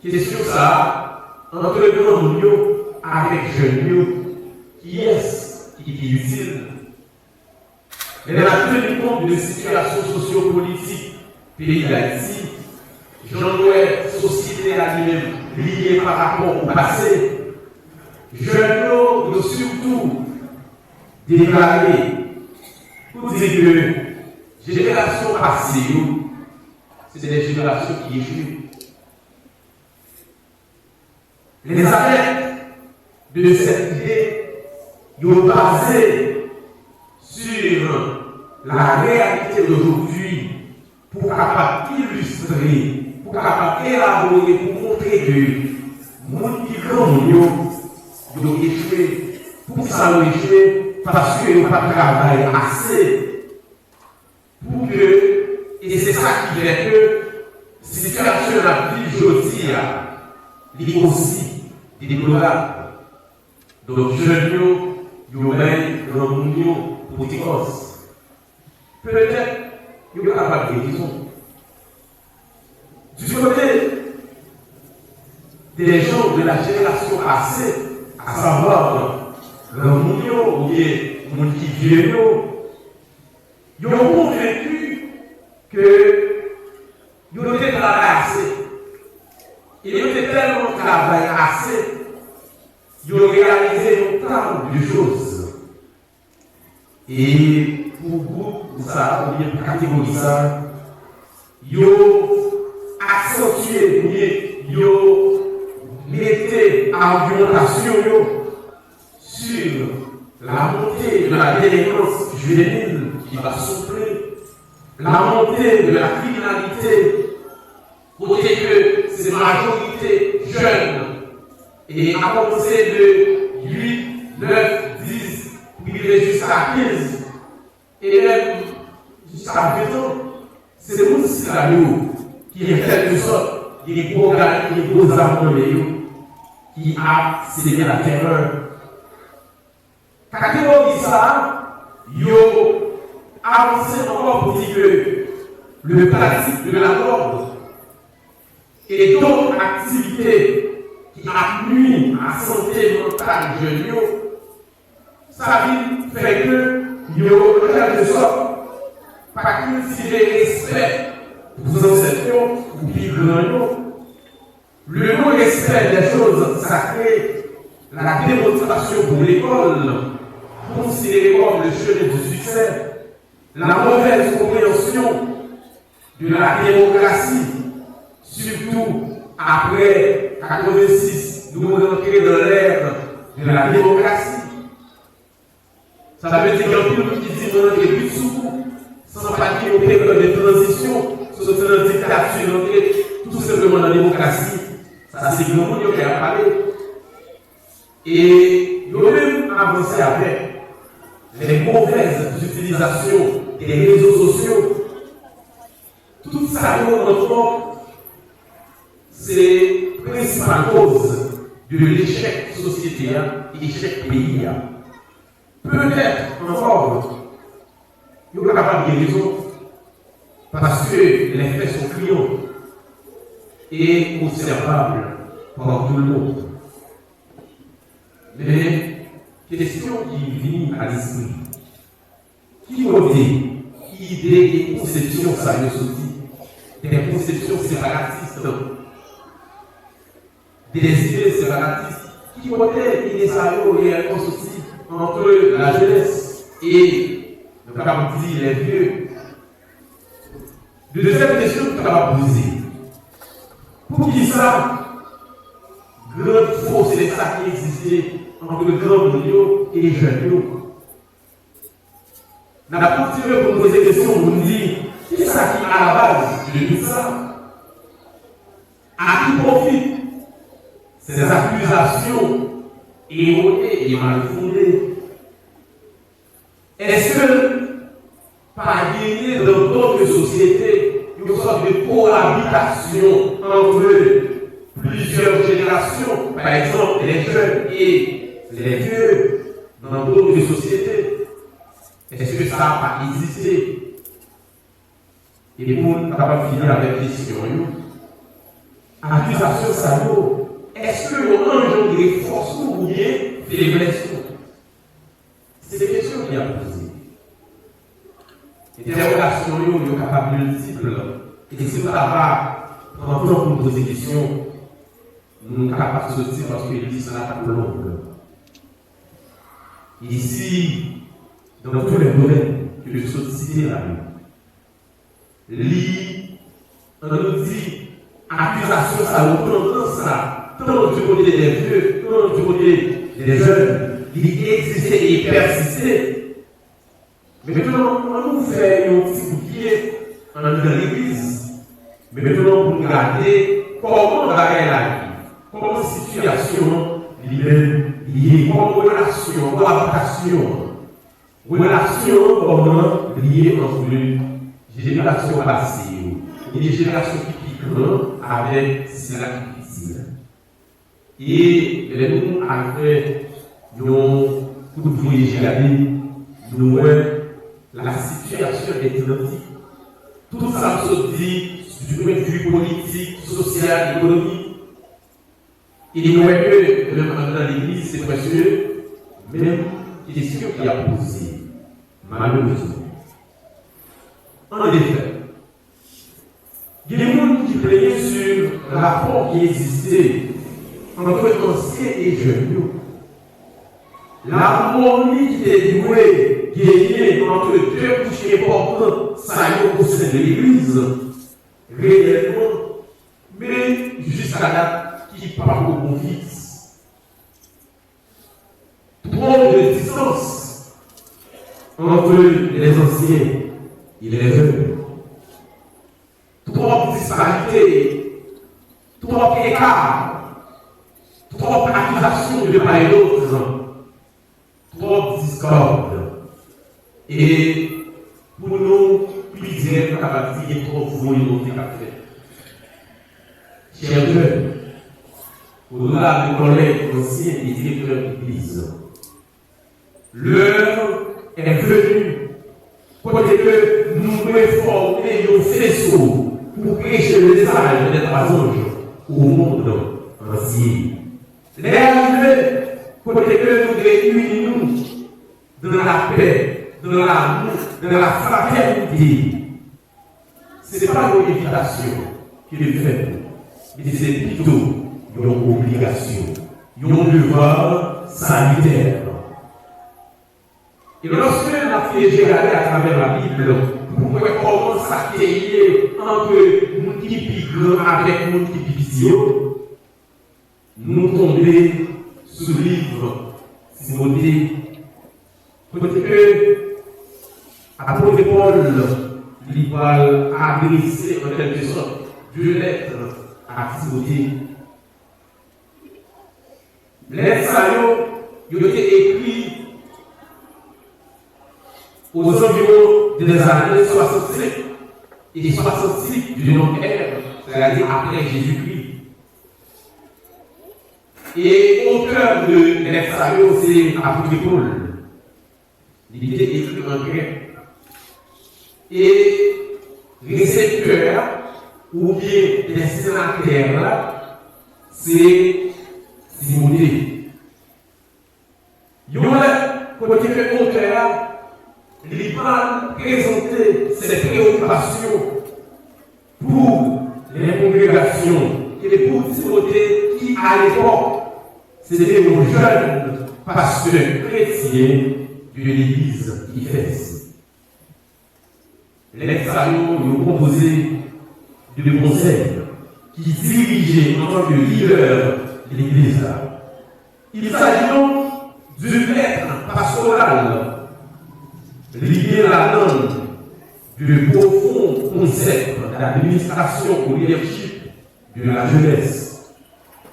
Question ça, entre nous avec jeunes, qui est-ce qui est utile? Mais dans la tenue compte de la situation socio-politique pays d'Haïti, j'en société à lui-même liée par rapport au passé, jeunes doivent surtout déclarer pour dire que générations passées, c'est des générations qui échouent. Les adeptes de cette idée, ils ont basé sur la réalité d'aujourd'hui pour capable illustrer, pour capable élaborer, pour montrer que les gens qui ont échoué, pour ça ont échoué, parce qu'ils n'ont pas travaillé assez pour que, et c'est ça qui fait que la situation de la vie aujourd'hui est aussi déplorable. Donc, jeunes, ils ont même le pour cause. Peut-être qu'ils n'ont pas de guérison. Du côté des gens de la génération passée, à savoir le monde ou bien le monde qui vient, ils ont convaincu que ils ont été travaillé assez. Ils ont été tellement travaillé assez, ils ont réalisé autant de choses. Et pour groupe ça, ou bien pour catégorie ça, ils ont accentué, ils ont mis argumentation sur la montée de la délinquance juvénile qui va souffler, la montée de la criminalité, côté que c'est majorité jeune, et à commencer de 8, 9, 10, puis jusqu'à 15, et même jusqu'à 20 ans, c'est le monde qui est en quelque sorte, qui est gros gars, qui est gros armés, qui a sémé la terreur. Catégorie ça, yo avancé encore pour dire que le pratique de la mort et d'autres activités qui a nuit à la santé mentale jeune, ça fait que yo, en quelque sorte, pas cultiver respect pour vos ancêtres ou plus grands. Le non-respect des choses sacrées, la démonstration pour l'école, considérée comme le chemin du succès, la mauvaise compréhension de la démocratie, surtout après 86, nous rentrons dans l'ère de la démocratie. Ça veut dire qu'il y a un peu qui dit qu'on est plus sous, sans pas qu'il y ait une période de transition, sur une dictature, tout simplement dans la démocratie. Ça, c'est le monde qui a parlé. Et nous avons même avancé avec les mauvaises utilisations des réseaux sociaux. Tout ça, c'est la principale cause de l'échec sociétal et l'échec pays. Peut-être encore, il n'y a pas de guérison parce que les faits sont criants et observables par tout le monde. Mais, question qui vient à l'esprit, qui côté idées et conceptions, ça me dit, des conceptions séparatistes, des idées séparatistes, qui côté idées ça et un aussi entre la jeunesse et, nous avons dit, les vieux. De deuxième question que nous avons posée. Pour qui ça, grande force et ça qui existait entre le grand milieu et les jeunes. Nous avons continué pour poser des questions, pour nous dire, qui est ça qui est à la base de tout ça? À qui profite ces accusations erronées et mal fondées? Est-ce que, par gagner dans d'autres sociétés, une sorte de cohabitation entre plusieurs générations, par exemple les jeunes et les vieux, dans d'autres sociétés? Est-ce que ça n'a pas existé? Et pour nous, capable de finir avec question, accusation, ça est-ce que l'on engendre force ou bien faiblesse? C'est des questions qu'il y a posées. Interrogation, il y a capable multiple. Et si on va prendre temps pour poser des questions, nous sommes capables de sortir parce que l'Église n'a pas de longue. Ici, dans tous les domaines que je suis cité là, on nous dit, accusation, ça a tendance à, tant du côté des vieux, tant du côté des jeunes, il existait et persistait. Mais maintenant, on nous fait un petit bouquet dans l'église. Mais maintenant, pour regarder comment on va la vie, comment la situation liée, comment relation, relation comment liée entre les générations passées et les générations qui piquent avec cela qui est. Et nous avons fait un coup de voyage, nous la situation est identique. Tout ça se dit du point de vue politique, social, économique. Il n'y a que, même dans l'église, c'est précieux, même question qui a posé, malheureusement. En effet, il y a des gens qui plaignaient sur le rapport qui existait entre anciens et jeunes. L'harmonie qui est douée, gagnée entre deux couches importantes, ça y est au sein de l'église, réellement, mais jusqu'à là, qui parle au bon fils. Trop de distance entre les anciens et les jeunes. Trop de disparité, trop d'écart, trop d'accusations de part et d'autre. Trop de discorde. Et pour nous, plus dire capable de dire trop volonté qu'a fait. Chers jeunes, au-delà des collègues anciens et directeurs d'église, l'heure est venue pour que nous réformions nos faisceaux pour prêcher le message des trois anges au monde entier. L'heure pour que nous réunissons dans la paix, dans l'amour, dans la fraternité. Ce n'est pas une invitation qui est faite, mais c'est plutôt une obligation, un devoir sanitaire. Et lorsque la fille j'ai regardé à travers la Bible, pour voir comment ça s'accueillir entre nous qui pigrons avec nous qui pigrons, nous tombons sous le livre Timothée, côté que l'apôtre Paul lui va adresser en quelque sorte deux lettres à Timothée. Les lettres ont été écrites aux environs des années 65 et 66 du nom ère, c'est-à-dire après Jésus-Christ. Et auteur de l'examen, c'est l'apôtre Paul. Il était écrit en grec. Et récepteur, ou bien destinataire, c'est Timothée. Il y a côté que auteur, il va présenter ses préoccupations pour les congrégations et pour Timothée qui, à l'époque, c'était un jeune pasteur chrétien de l'église d'Éphèse. Les salauds nous proposaient des conseils qui dirigeaient en tant que leader de l'église. Il s'agit donc d'une lettre pastorale liée à la langue du profond concept d'administration au leadership de la jeunesse.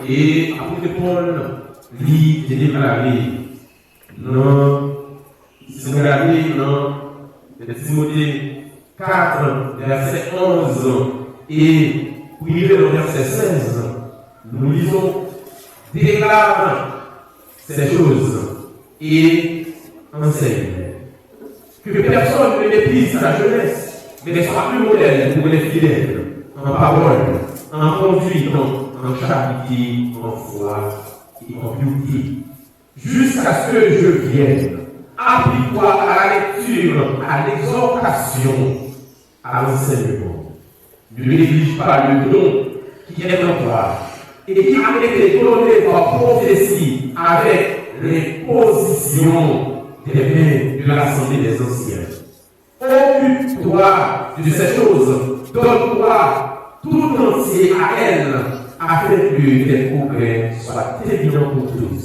Et l'apôtre Paul lui est déclaré dans Timothée 4, verset 11 et privé dans verset 16, nous lisons déclare ces choses et enseigne que personne ne méprise la jeunesse, mais soit plus modèle pour les fidèles en parole, en conduite, en charité, en foi et en piété, jusqu'à ce que je vienne. Applique-toi à la lecture, à l'exhortation, à l'enseignement. Ne néglige pas le don qui est en toi et qui a été donné par prophétie avec les positions des mains de l'Assemblée des anciens. occupe-toi de ces choses. Donne-toi tout entier à elle, afin que tes progrès soient évidents pour tous.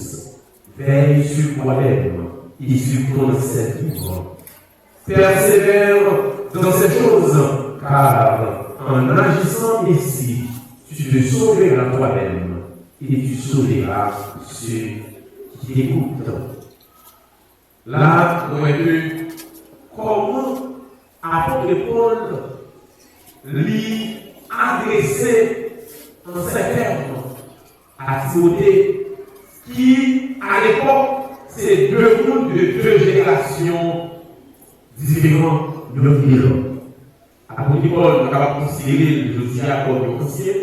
Veille sur toi-même et sur ton enseignement. Persévère dans ces choses, car en agissant ici, tu te sauveras toi-même et tu sauveras ceux qui t'écoutent. Là, on a vu comment apôtre Paul lui adresser en ces termes à Timothée, qui à l'époque, c'est deux mondes de deux générations différentes de l'homme. Apôtre Paul, on va considérer le Josiah comme un ancien,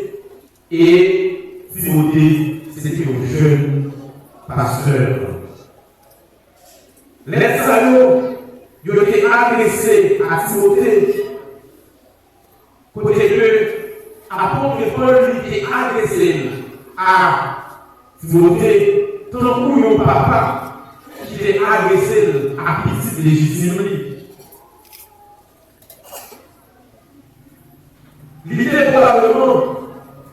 et Timothée, c'était un jeune pasteur. Les salauds, ils ont été adressés à Timothée, côté que l'apôtre Paul lui était adressé à Timothée, tant que mon papa qui était adressé à petite légitime. Il était probablement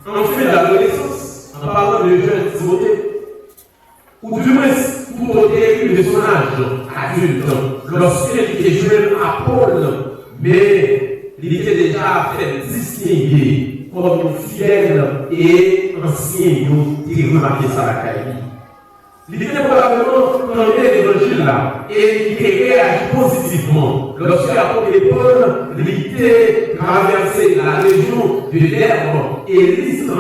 en fin d'adolescence, en parlant de jeune Timothée, ou du moins tout au début de son âge adulte, lorsqu'il était jeune à Paul, mais il était déjà fait distinguer comme fidèle et ancien, qui remarquait ça à la caille. Il était probablement dans l'évangile là, et il réagi positivement lorsque l'apôtre Paul était traversé la région de l'Herbe et l'Istre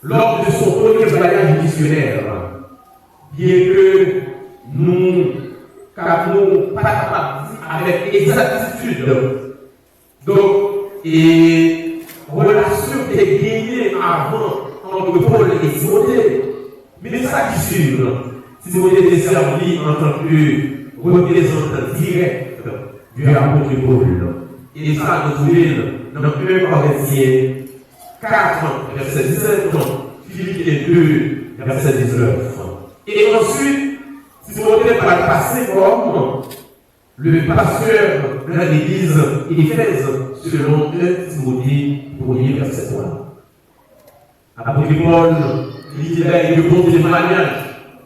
lors de son premier voyage missionnaire. Bien que nous ne sommes pas capables avec exactitude, donc, et relation qui est gagnée avant entre Paul et Timothée. Mais ça qui suit, Timothée était servi en tant que représentant direct du apôtre Paul. Et ça, nous trouvons dans 1 Corinthiens 4, verset 17, Philippiens 2, verset 19. Et ensuite, Timothée va passer comme le pasteur de l'église Éphèse, selon 1 Timothée 1er, verset 3. Apôtre Paul, il a eu le bon témoignage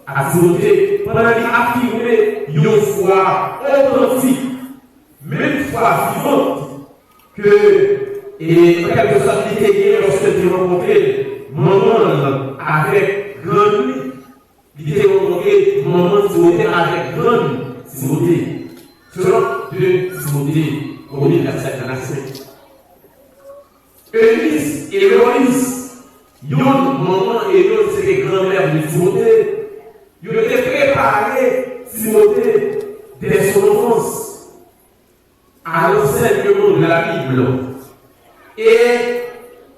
à Timothée pendant qu'il affirmait une foi authentique, même une foi vivante, que, et en quelque sorte, il était lorsque tu rencontrais maman avec grande nuit. Il était rencontré maman Timothée avec grande Timothée. Selon 2 Timothée, au verset 45. Eunice et Loïs, Yon, maman et Yon, c'est les grand-mères de Timothée. Ils ont été préparés, Timothée, dès son enfance, à l'enseignement de la Bible. Et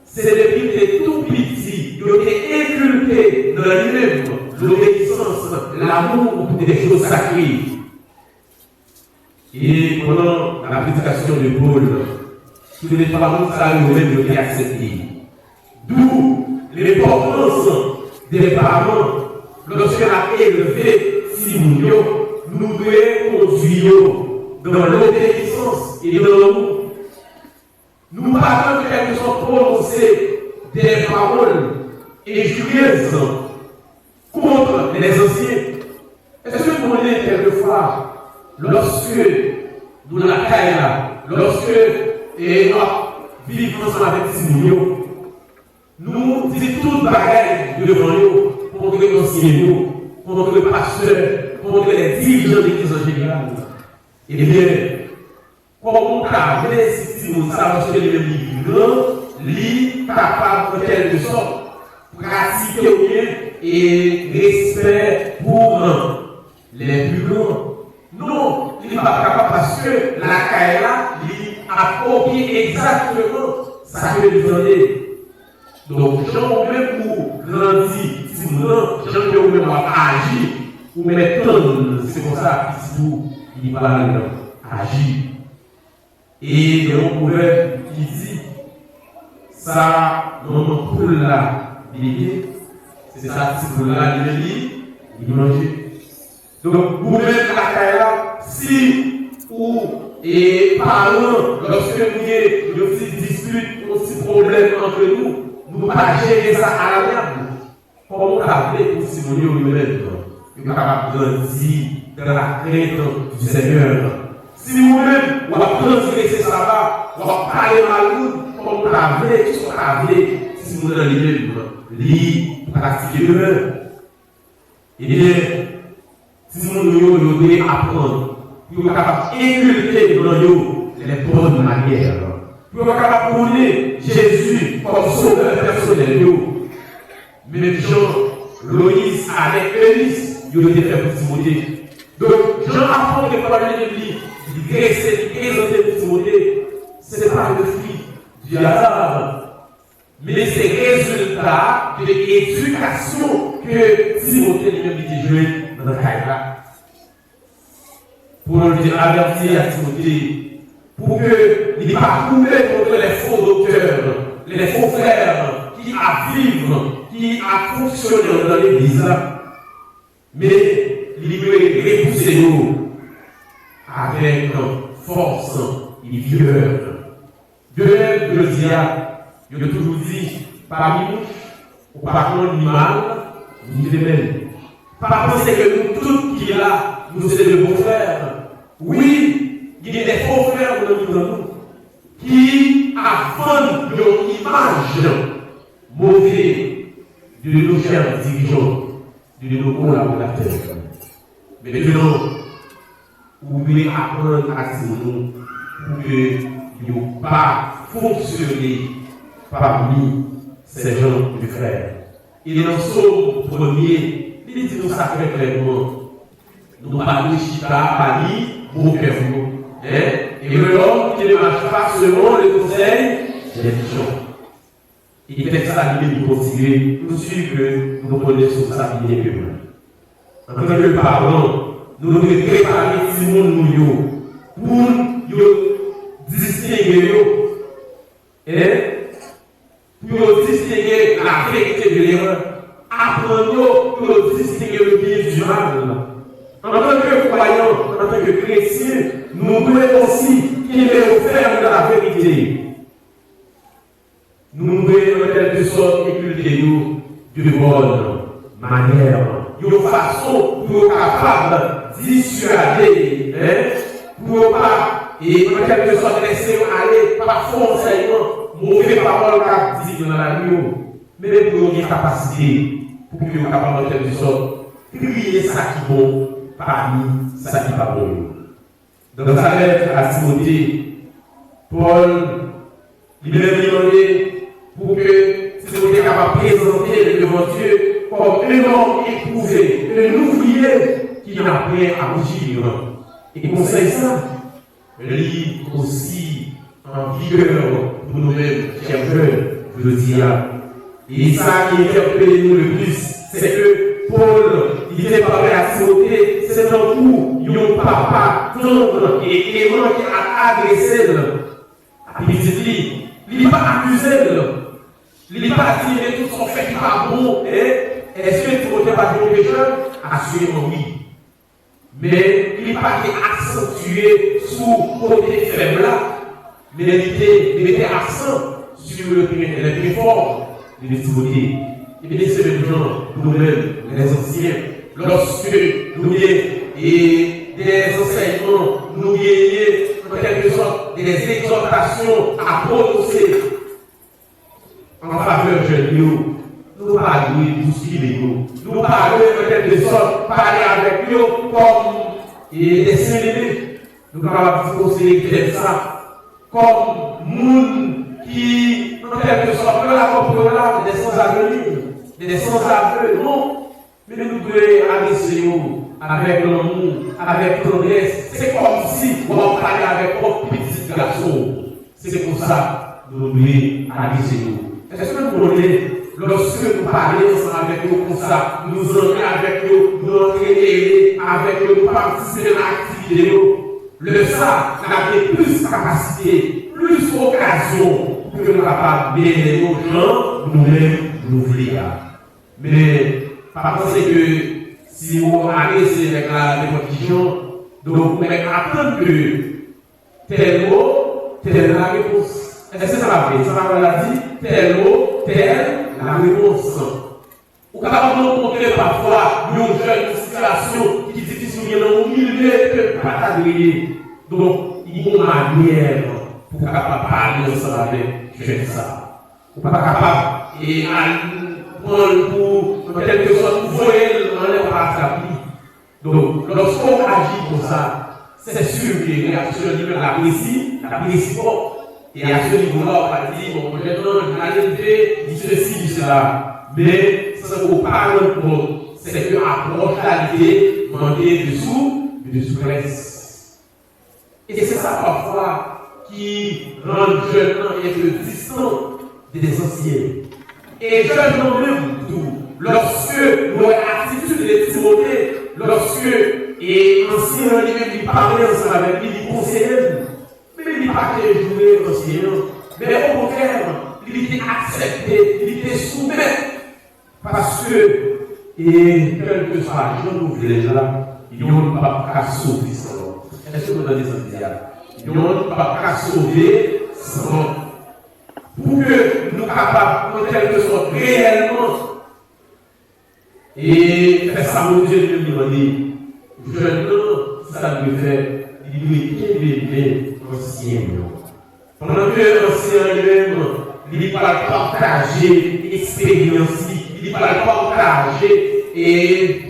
c'est depuis qu'il était tout petit, ils ont été inculqués dans lui-même l'obéissance, l'amour des choses sacrées. Et pendant la prédication de Paul, tous les parents savent eux-mêmes ont été acceptés. D'où l'importance des parents lorsqu'on a élevé Simonio, nous devons conduire dans l'obéissance et dans l'amour. Nous parlons de quelque chose prononcer des paroles injurieuses contre les anciens. Est-ce que vous connaissez quelquefois, lorsque nous la caille, lorsque nous vivons ensemble avec Simonio, nous disons toutes bagailles devant nous, contre les anciens, contre le pasteur, contre les dirigeants de l'Église en général. Eh bien, comment t'avais si nous savons que les livres, les capables de quelque sorte, pratiquer au bien et respect pour les plus grands. Non, il n'est pas capable parce que la Kaila, il a copié exactement ça que nous donnait. Donc, Jean, même pour grandir, si nous Jean, même agir, ou maintenant, c'est comme ça, il va agir. Et il y a un proverbe qui dit, ça, maman poule là, il c'est ça, petit poule là, il mange. Donc, vous-même, la caille là, si ou et parents, lorsque nous avons une petite dispute, un petit problème entre nous, nous ne pas gérer ça à l'amiable. Comment on a fait pour Simon lui-même? Il est capable de grandir dans la crainte du Seigneur. Si vous-même, vous avez transgressé ça va, vous avez parlé mal, comme vous l'avez, tout ce qu'on a fait, si vous avez lui pratiquer le même. Eh bien, si vous devez apprendre, vous êtes capable d'inculquer dans vous les bonnes manières. Vous êtes capable de connaître Jésus comme sauveur personnel. Même Jean, Loïs, avec Élise, ils ont été faits pour Timothée. Donc, Jean apprend que parler de lui, de graisser, de présenter pour Timothée, ce n'est pas le fruit du hasard, mais c'est le résultat de l'éducation que Timothée lui-même était joué dans le cas. Pour le avertir à Timothée, pour qu'il ne pas couper contre les faux docteurs, les faux frères qui vivent, qui a fonctionné dans l'église, mais il doit repousser nous avec force et vigueur. De même, je dis, je toujours dit, parmi nous, ou par contre, ni mal, ni de même. Pas penser que nous, tous qui là, nous sommes de bons frères. Oui, il y a des faux frères dans nous qui affrontent leur image mauvaise de nos chers dirigeants, de nos collaborateurs. Mais maintenant, vous devez apprendre à nous pour que nous ne pas fonctionner parmi ces gens de frères. Et dans Psaume 1er, il dit nous ça très clairement. Nous parlons de Chita, Pani, mon cœur. Et l'homme qui ne marche pas selon les conseils des gens. Il fait ça, il est continuer. Nous suivons que nous connaissons ça bien que nous. En tant que parents, nous devons préparer tout le monde pour distinguer pour distinguer la vérité de l'erreur. Apprenons pour distinguer le bien du mal. En tant que croyants, en tant que chrétiens, nous devons aussi qu'il est offert de la vérité. Nous devons en quelque sorte éculter nous de bonne manière, de façon pour être capable de dissuader, pour pas, et en quelque sorte laisser aller par forcément, mauvais paroles qu'a dit dans la nuit, mais pour avoir une capacité, pour que nous capables en quelque sorte, crier ça qui est bon parmi ça qui n'est pas bon. Dans sa lettre à Timothée, Paul lui a demandé pour que Timothée soit capable de présenter devant Dieu comme un homme éprouvé, un ouvrier qui n'a rien à rougir. Et conseille ça, lui aussi en vigueur pour nous-mêmes, chers jeunes, je le dis. Et ça qui interpelle nous le plus, c'est que Paul, il est parlé à Timothée, c'est un coup, yon papa tendre et aimant qui a agressé. Il dit, il n'est pas accusé, il n'est pas tiré tout son fait qui n'est pas bon. Est-ce que Timothée va être pécheur? Assurément oui. Mais il n'est pas accentué sous côté faible, mais il était accent sur le plus fort de Timothée. Et bien, c'est le genre, nous-mêmes, les anciens, lorsque nous avons des enseignements, nous avons en quelque sorte des exhortations à prononcer en faveur de nous, nous parlons de tout ce qui est nous. Nous parlons en quelque sorte, parler avec nous comme des sérénés. Nous pouvons conseiller ça comme monde qui, en quelque sorte, peut avoir des sans-avenir. Des sans-aveux, non, mais nous devons adresser avec l'amour, avec tendresse. C'est comme si on parlait avec un petit garçon. C'est pour ça que nous devons adresser nous. Est-ce que vous voulez, lorsque nous parlons ensemble avec nous comme ça, nous entraîner avec nous, nous entraîner avec nous, nous participer à l'activité, le ça n'a plus capacité, plus occasion pour que nous soyons capables d'aider nos gens, nous-mêmes, nous voulons. Mais, par contre, c'est que si vous arrêtez avec la révolution, donc vous pouvez attendre que tel mot, telle la réponse. Est-ce que ça va faire? Ça va la dire tel mot, telle la réponse. Ou capable de rencontrer parfois une jeune situation qui est difficile dans le milieu que pas t'adouiller. Donc, il y a une manière pour capable parler ensemble avec jeune ça. Ou pas capable et à prendre pour en quelque sorte voyer dans les parties. Donc, lorsqu'on agit comme ça, c'est sûr que les réactions l'apprécient pas. Et à ce niveau-là, on va dire, bon, maintenant, je vais lever, dit ceci, dit cela. Mais, ce qu'on parle pour, c'est que approche la idée, demander de souplesse. Et c'est ça parfois qui rend le jeune un peu distant des anciens. Et jeune homme même tout, lorsque nos attitudes de Timothée, lorsque et ancien lui-même il parlait ensemble avec lui, il conseillait, mais il n'a pas joué ancien, mais au contraire, il était accepté, il était soumis, parce que, et quel que soit le jeune ouvrier là, ils n'ont pas qu'à sauver sans. Est-ce que vous avez ça? Ils n'ont pas qu'à sauver sans. Pour que nous capables, en quelque sorte, réellement, et faire ça, mon Dieu, de me demander, jeune homme, si ça me fait, il doit élever ancien. Pendant que l'ancien lui-même, il va partager l'expérience, il va partager, et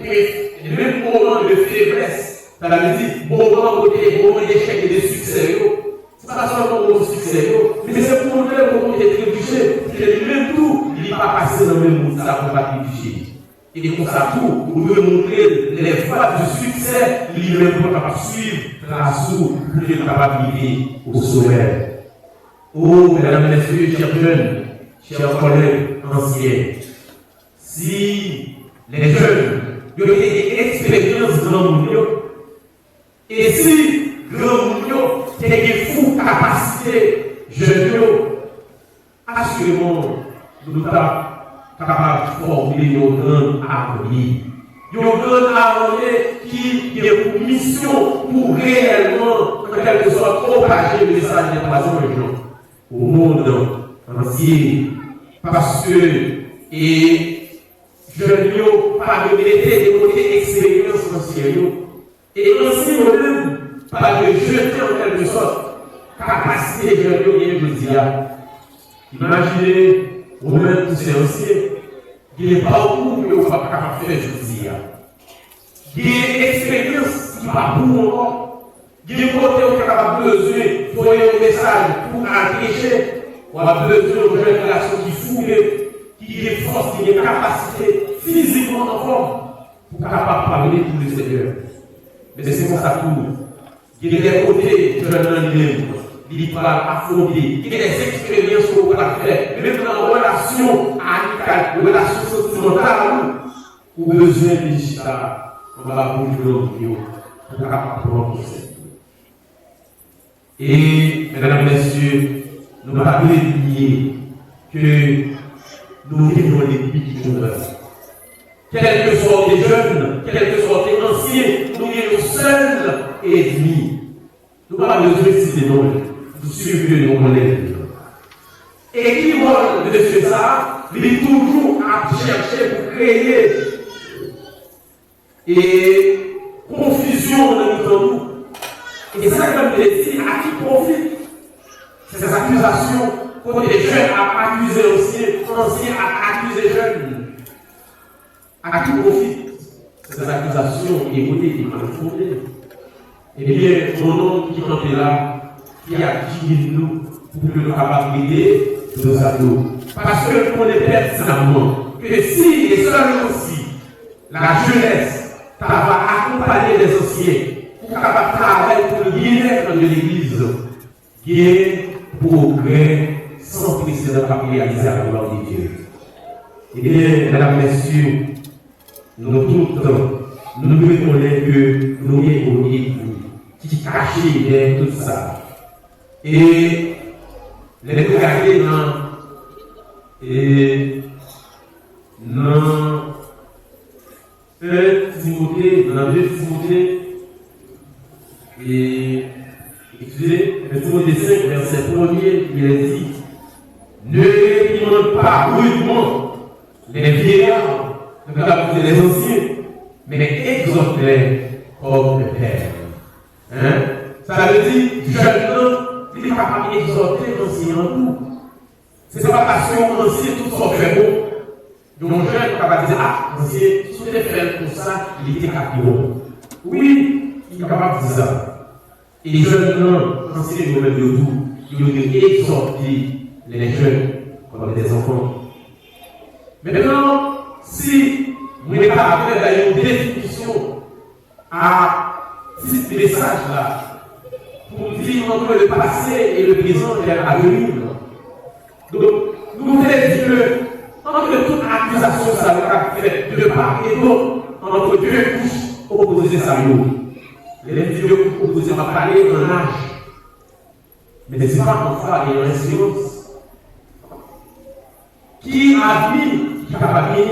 même moment de faiblesse, ça veut dire, moment d'échec et de succès. Ce n'est pas seulement pour le succès, mais c'est pour montrer comment il est trébuché. Que même tout, il n'est pas passé dans le même monde, ça ne va pas trébucher. Et comme ça, tout, on veut montrer les voies du succès, il est même pas capable de suivre grâce pour qu'il soit capable de vivre au sommet. Oh, mesdames et messieurs, chers jeunes, chers collègues anciens, si les jeunes ont des expériences dans le monde, et si grand monde a des fous capacités, jeunes, assurément, nous sommes capables de former nos grandes armées. Nos grandes armées qui ont pour mission pour réellement, en quelque sorte, propager le message des trois ans au monde entier. Parce que, et je n'ai pas de des côtés expérience ancienne, et aussi nous-mêmes, pas de jeter en quelque sorte capacité de je dis. Imaginez, vous-même, tous ces anciens, il n'y a pas beaucoup que vous ne pouvez pas faire, je dis. Il y a une expérience qui va pour encore. Il y a un côté où vous avez besoin d'envoyer un message pour empêcher, vous avez besoin de une relation qui fouille, qui est force, qui est capacité physiquement en forme, pour capable parler pour le Seigneur. Mais c'est comme ça tout. Il y a des côtés de l'homme, il parle à fonder, il y a des expériences qu'on peut faire, même dans la relation amicale, relation sentimentale, ou besoin de l'histoire, on va bouger l'audio, pour apprendre ça. Et, mesdames et messieurs, nous ne pouvons pas oublier que nous vivons des vies qui nous restent. Quels que soient les jeunes, quels que soient les anciens, nous sommes seuls ennemis. Nous ne pouvons pas besoin de citer nos noms. Nous suivons nos collègues. Et qui vole de ça, il est toujours à chercher pour créer et confusion dans nous. Et ça, comme je l'ai dit, à qui profite ces accusations quand les jeunes à accuser anciens à accuser jeunes. À qui profite ces accusations et côté mal fondées? Eh bien, mon nom qui est là, qui a dit nous pour que nous capables d'aider nos ados. Parce que pour les pertinemment que si et seulement si la jeunesse va accompagner les anciens pour capable travailler pour le bien-être de l'Église, qui est progrès sans précédent à réaliser à la gloire de Dieu. Eh bien, mesdames, messieurs, nous tous, nous devons connaître que nous sommes qui cachent derrière tout ça. Et les regarder dans 2 Timothée, et excusez, Timothée 5, verset 1er, il est dit, ne réprimande pas rudement les vieillards, ne pas les anciens, mais exhorte-les comme le Père. Hein? Ça veut dire, jeune homme, il n'est pas capable d'exhorter l'ancien en tout. Ce n'est pas parce que l'ancien tout soit fait bon. Donc, jeune est capable de dire, ah, l'ancien, si on était fait pour ça, il était capable. Oui, il est capable de dire ça. Et jeunes homme, l'ancien est même de tout. Il doit exhorter les jeunes comme des enfants. Maintenant, si vous n'êtes pas faire une définition à ce message-là, pour dire entre le passé et le présent et l'avenir. Donc, nous voulons dire que, entre toute accusation, ça va faire de part et d'autre, entre deux couches opposées à nous. Les deux couches opposées, on va parler d'un âge. Mais ce n'est pas en foi et en insolence. Qui a mis, qui n'a pas mis,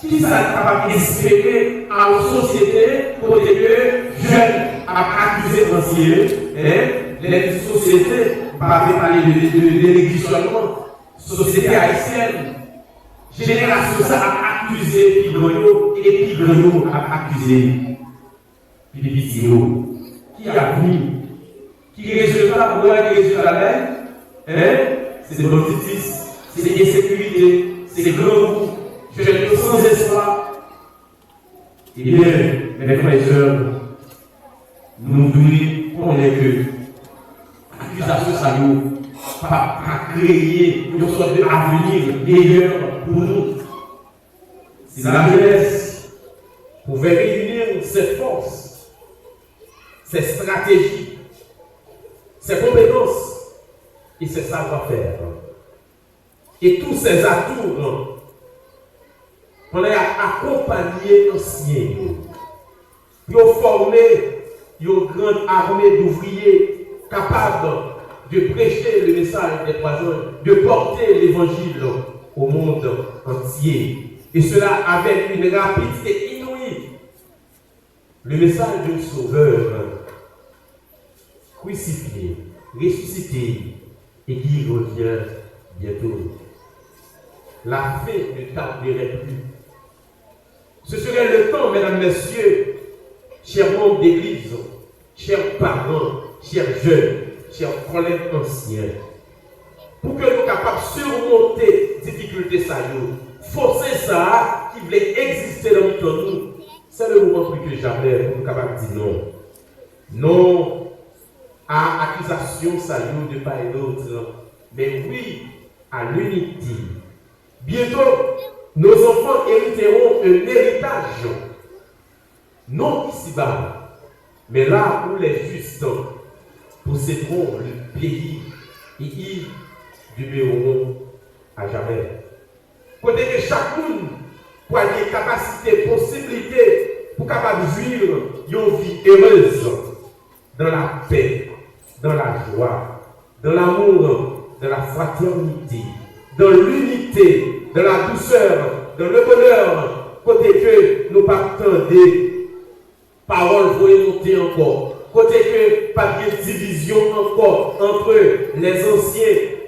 qui n'est capable d'espérer à une société pour que jeunes à accuser l'ancien, les sociétés, on va parler de l'églissement, société haïtienne, génération ça a accusé Pigreyo et Pigreyo a accusé Pidipitio. Qui a vu? Qui résultat pour voir les résultats là? C'est de l'autisme, c'est de l'insécurité, c'est de grands jeunes sans espoir. Eh bien, mes frères et sœurs, nous devons connaître que l'accusation, ça nous pas créer une sorte d'avenir meilleur pour nous. Si la jeunesse pouvait réunir ses forces, ses stratégies, ses compétences et ses savoir-faire, et tous ses atouts, on a accompagné l'ancien pour former une grande armée d'ouvriers capables de prêcher le message des poisons, de porter l'évangile au monde entier. Et cela avec une rapidité inouïe. Le message d'un sauveur crucifié, ressuscité et qui revient bientôt. La fin ne tarderait plus. Ce serait le temps, mesdames, messieurs, chers membres d'église, chers parents, chers jeunes, chers collègues anciens, pour que nous soyons capables de surmonter les difficultés, forcer ça qui voulait exister dans nous, c'est le moment plus que jamais pour nous capables de dire non. Non à accusation de part et d'autre, mais oui à l'unité. Bientôt, nos enfants hériteront un héritage, non ici-bas, mais là où les justes posséderont le pays et y demeureront à jamais. Côté que chacun pour avoir des capacités, possibilités pour capable de vivre une vie heureuse dans la paix, dans la joie, dans l'amour, dans la fraternité, dans l'unité, dans la douceur, dans le bonheur, côté que nous partons des paroles volontés encore. Côté que pas de division encore entre les anciens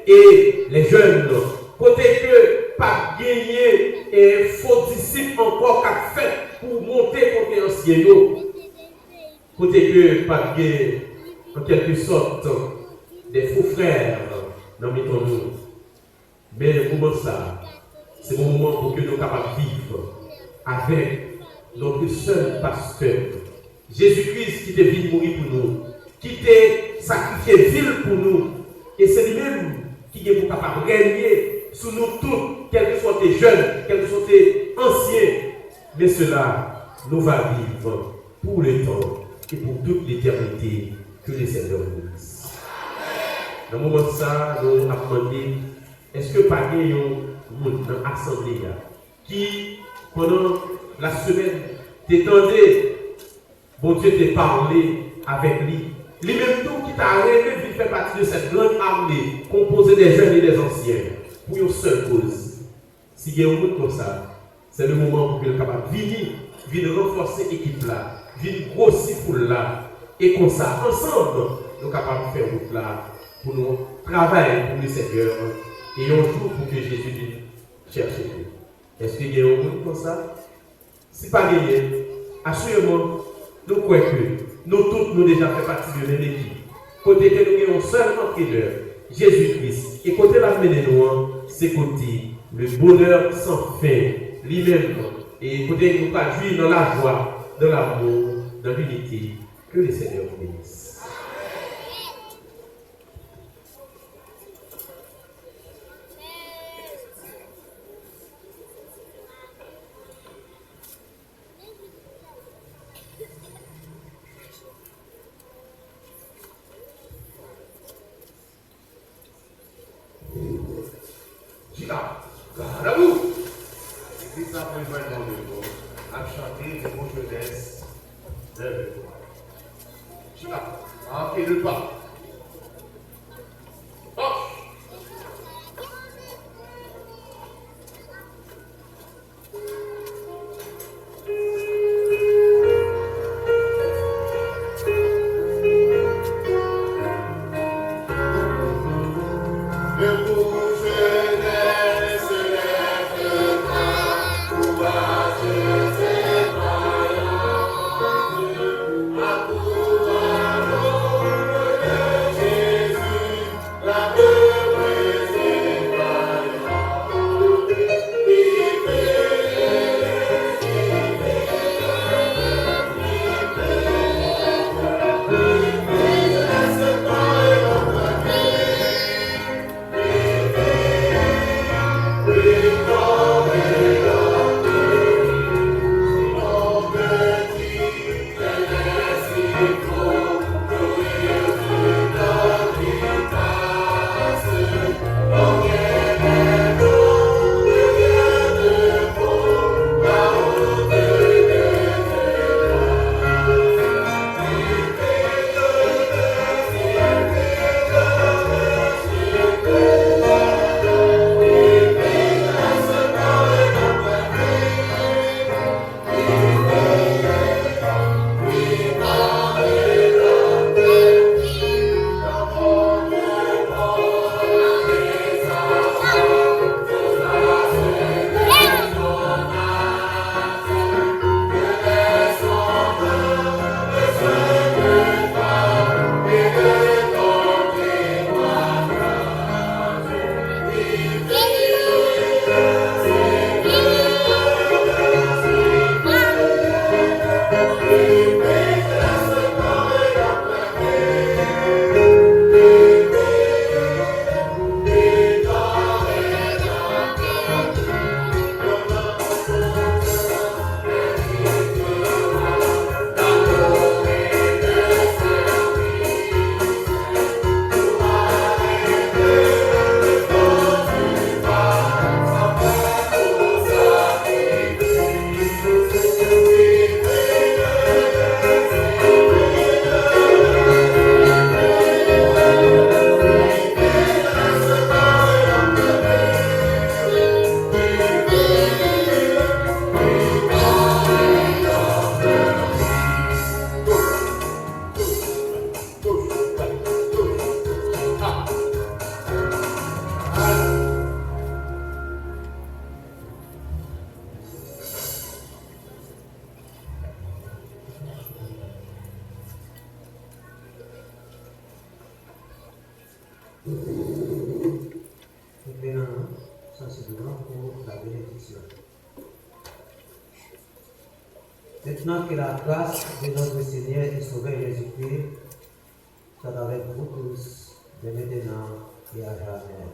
et les jeunes. Côté que pas gagner et faux disciples encore qu'à fait pour monter contre les anciens. Côté que pas gagner en quelque sorte des faux frères dans mes nous. Mais le moment ça, c'est le moment pour que nous soyons capables de vivre avec notre seul pasteur. Jésus-Christ qui était venu mourir pour nous, qui était sacrifié ville pour nous, et c'est lui-même qui est capable de régner sous nous tous, quels que soient les jeunes, quels que soient les anciens, mais cela nous va vivre pour le temps et pour toute l'éternité que le Seigneur nous dise. Dans le moment de ça, nous avons demandé, est-ce que pas il y a une assemblée qui, pendant la semaine, t'étendait. Bon Dieu t'a parlé avec lui. Lui-même tout qui t'a rêvé de faire partie de cette grande armée composée des jeunes et des anciens pour une seule cause. Si il y a un monde comme ça, c'est le moment pour que le capable venir renforcer l'équipe là, venir grossir pour là. Et comme ça, ensemble, nous capables de faire route là pour nous travailler pour le Seigneur et un jour pour que Jésus vienne chercher nous. Est-ce qu'il y a un monde comme ça? Si pas gagné, assurément, nous croyons que nous tous nous déjà fait partie de même équipe. Côté que nous avons seulement entraîneur, Jésus-Christ. Et côté la nous, c'est côté le bonheur sans fin, lui-même. Et côté nous pas jouir dans la joie, dans l'amour, dans l'unité. Que le Seigneur vous bénisse. L'église a pris vraiment de vous, a chanté de vos jeunesse, lève-toi. Chila, marquez le pas. Maintenant, sensiblement pour la bénédiction. Maintenant que la grâce de notre Seigneur et Sauveur Jésus-Christ soit avec vous tous, de maintenant et à jamais. Amen.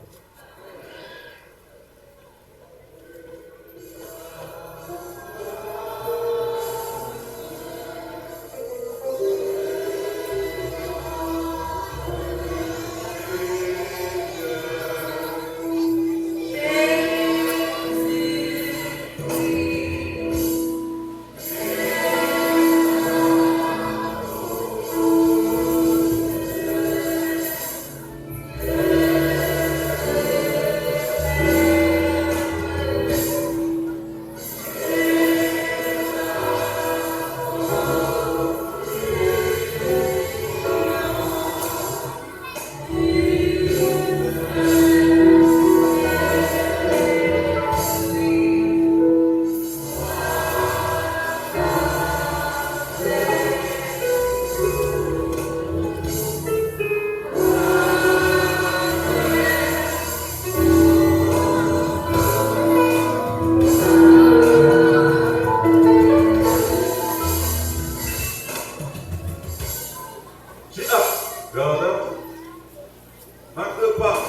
Entre pas.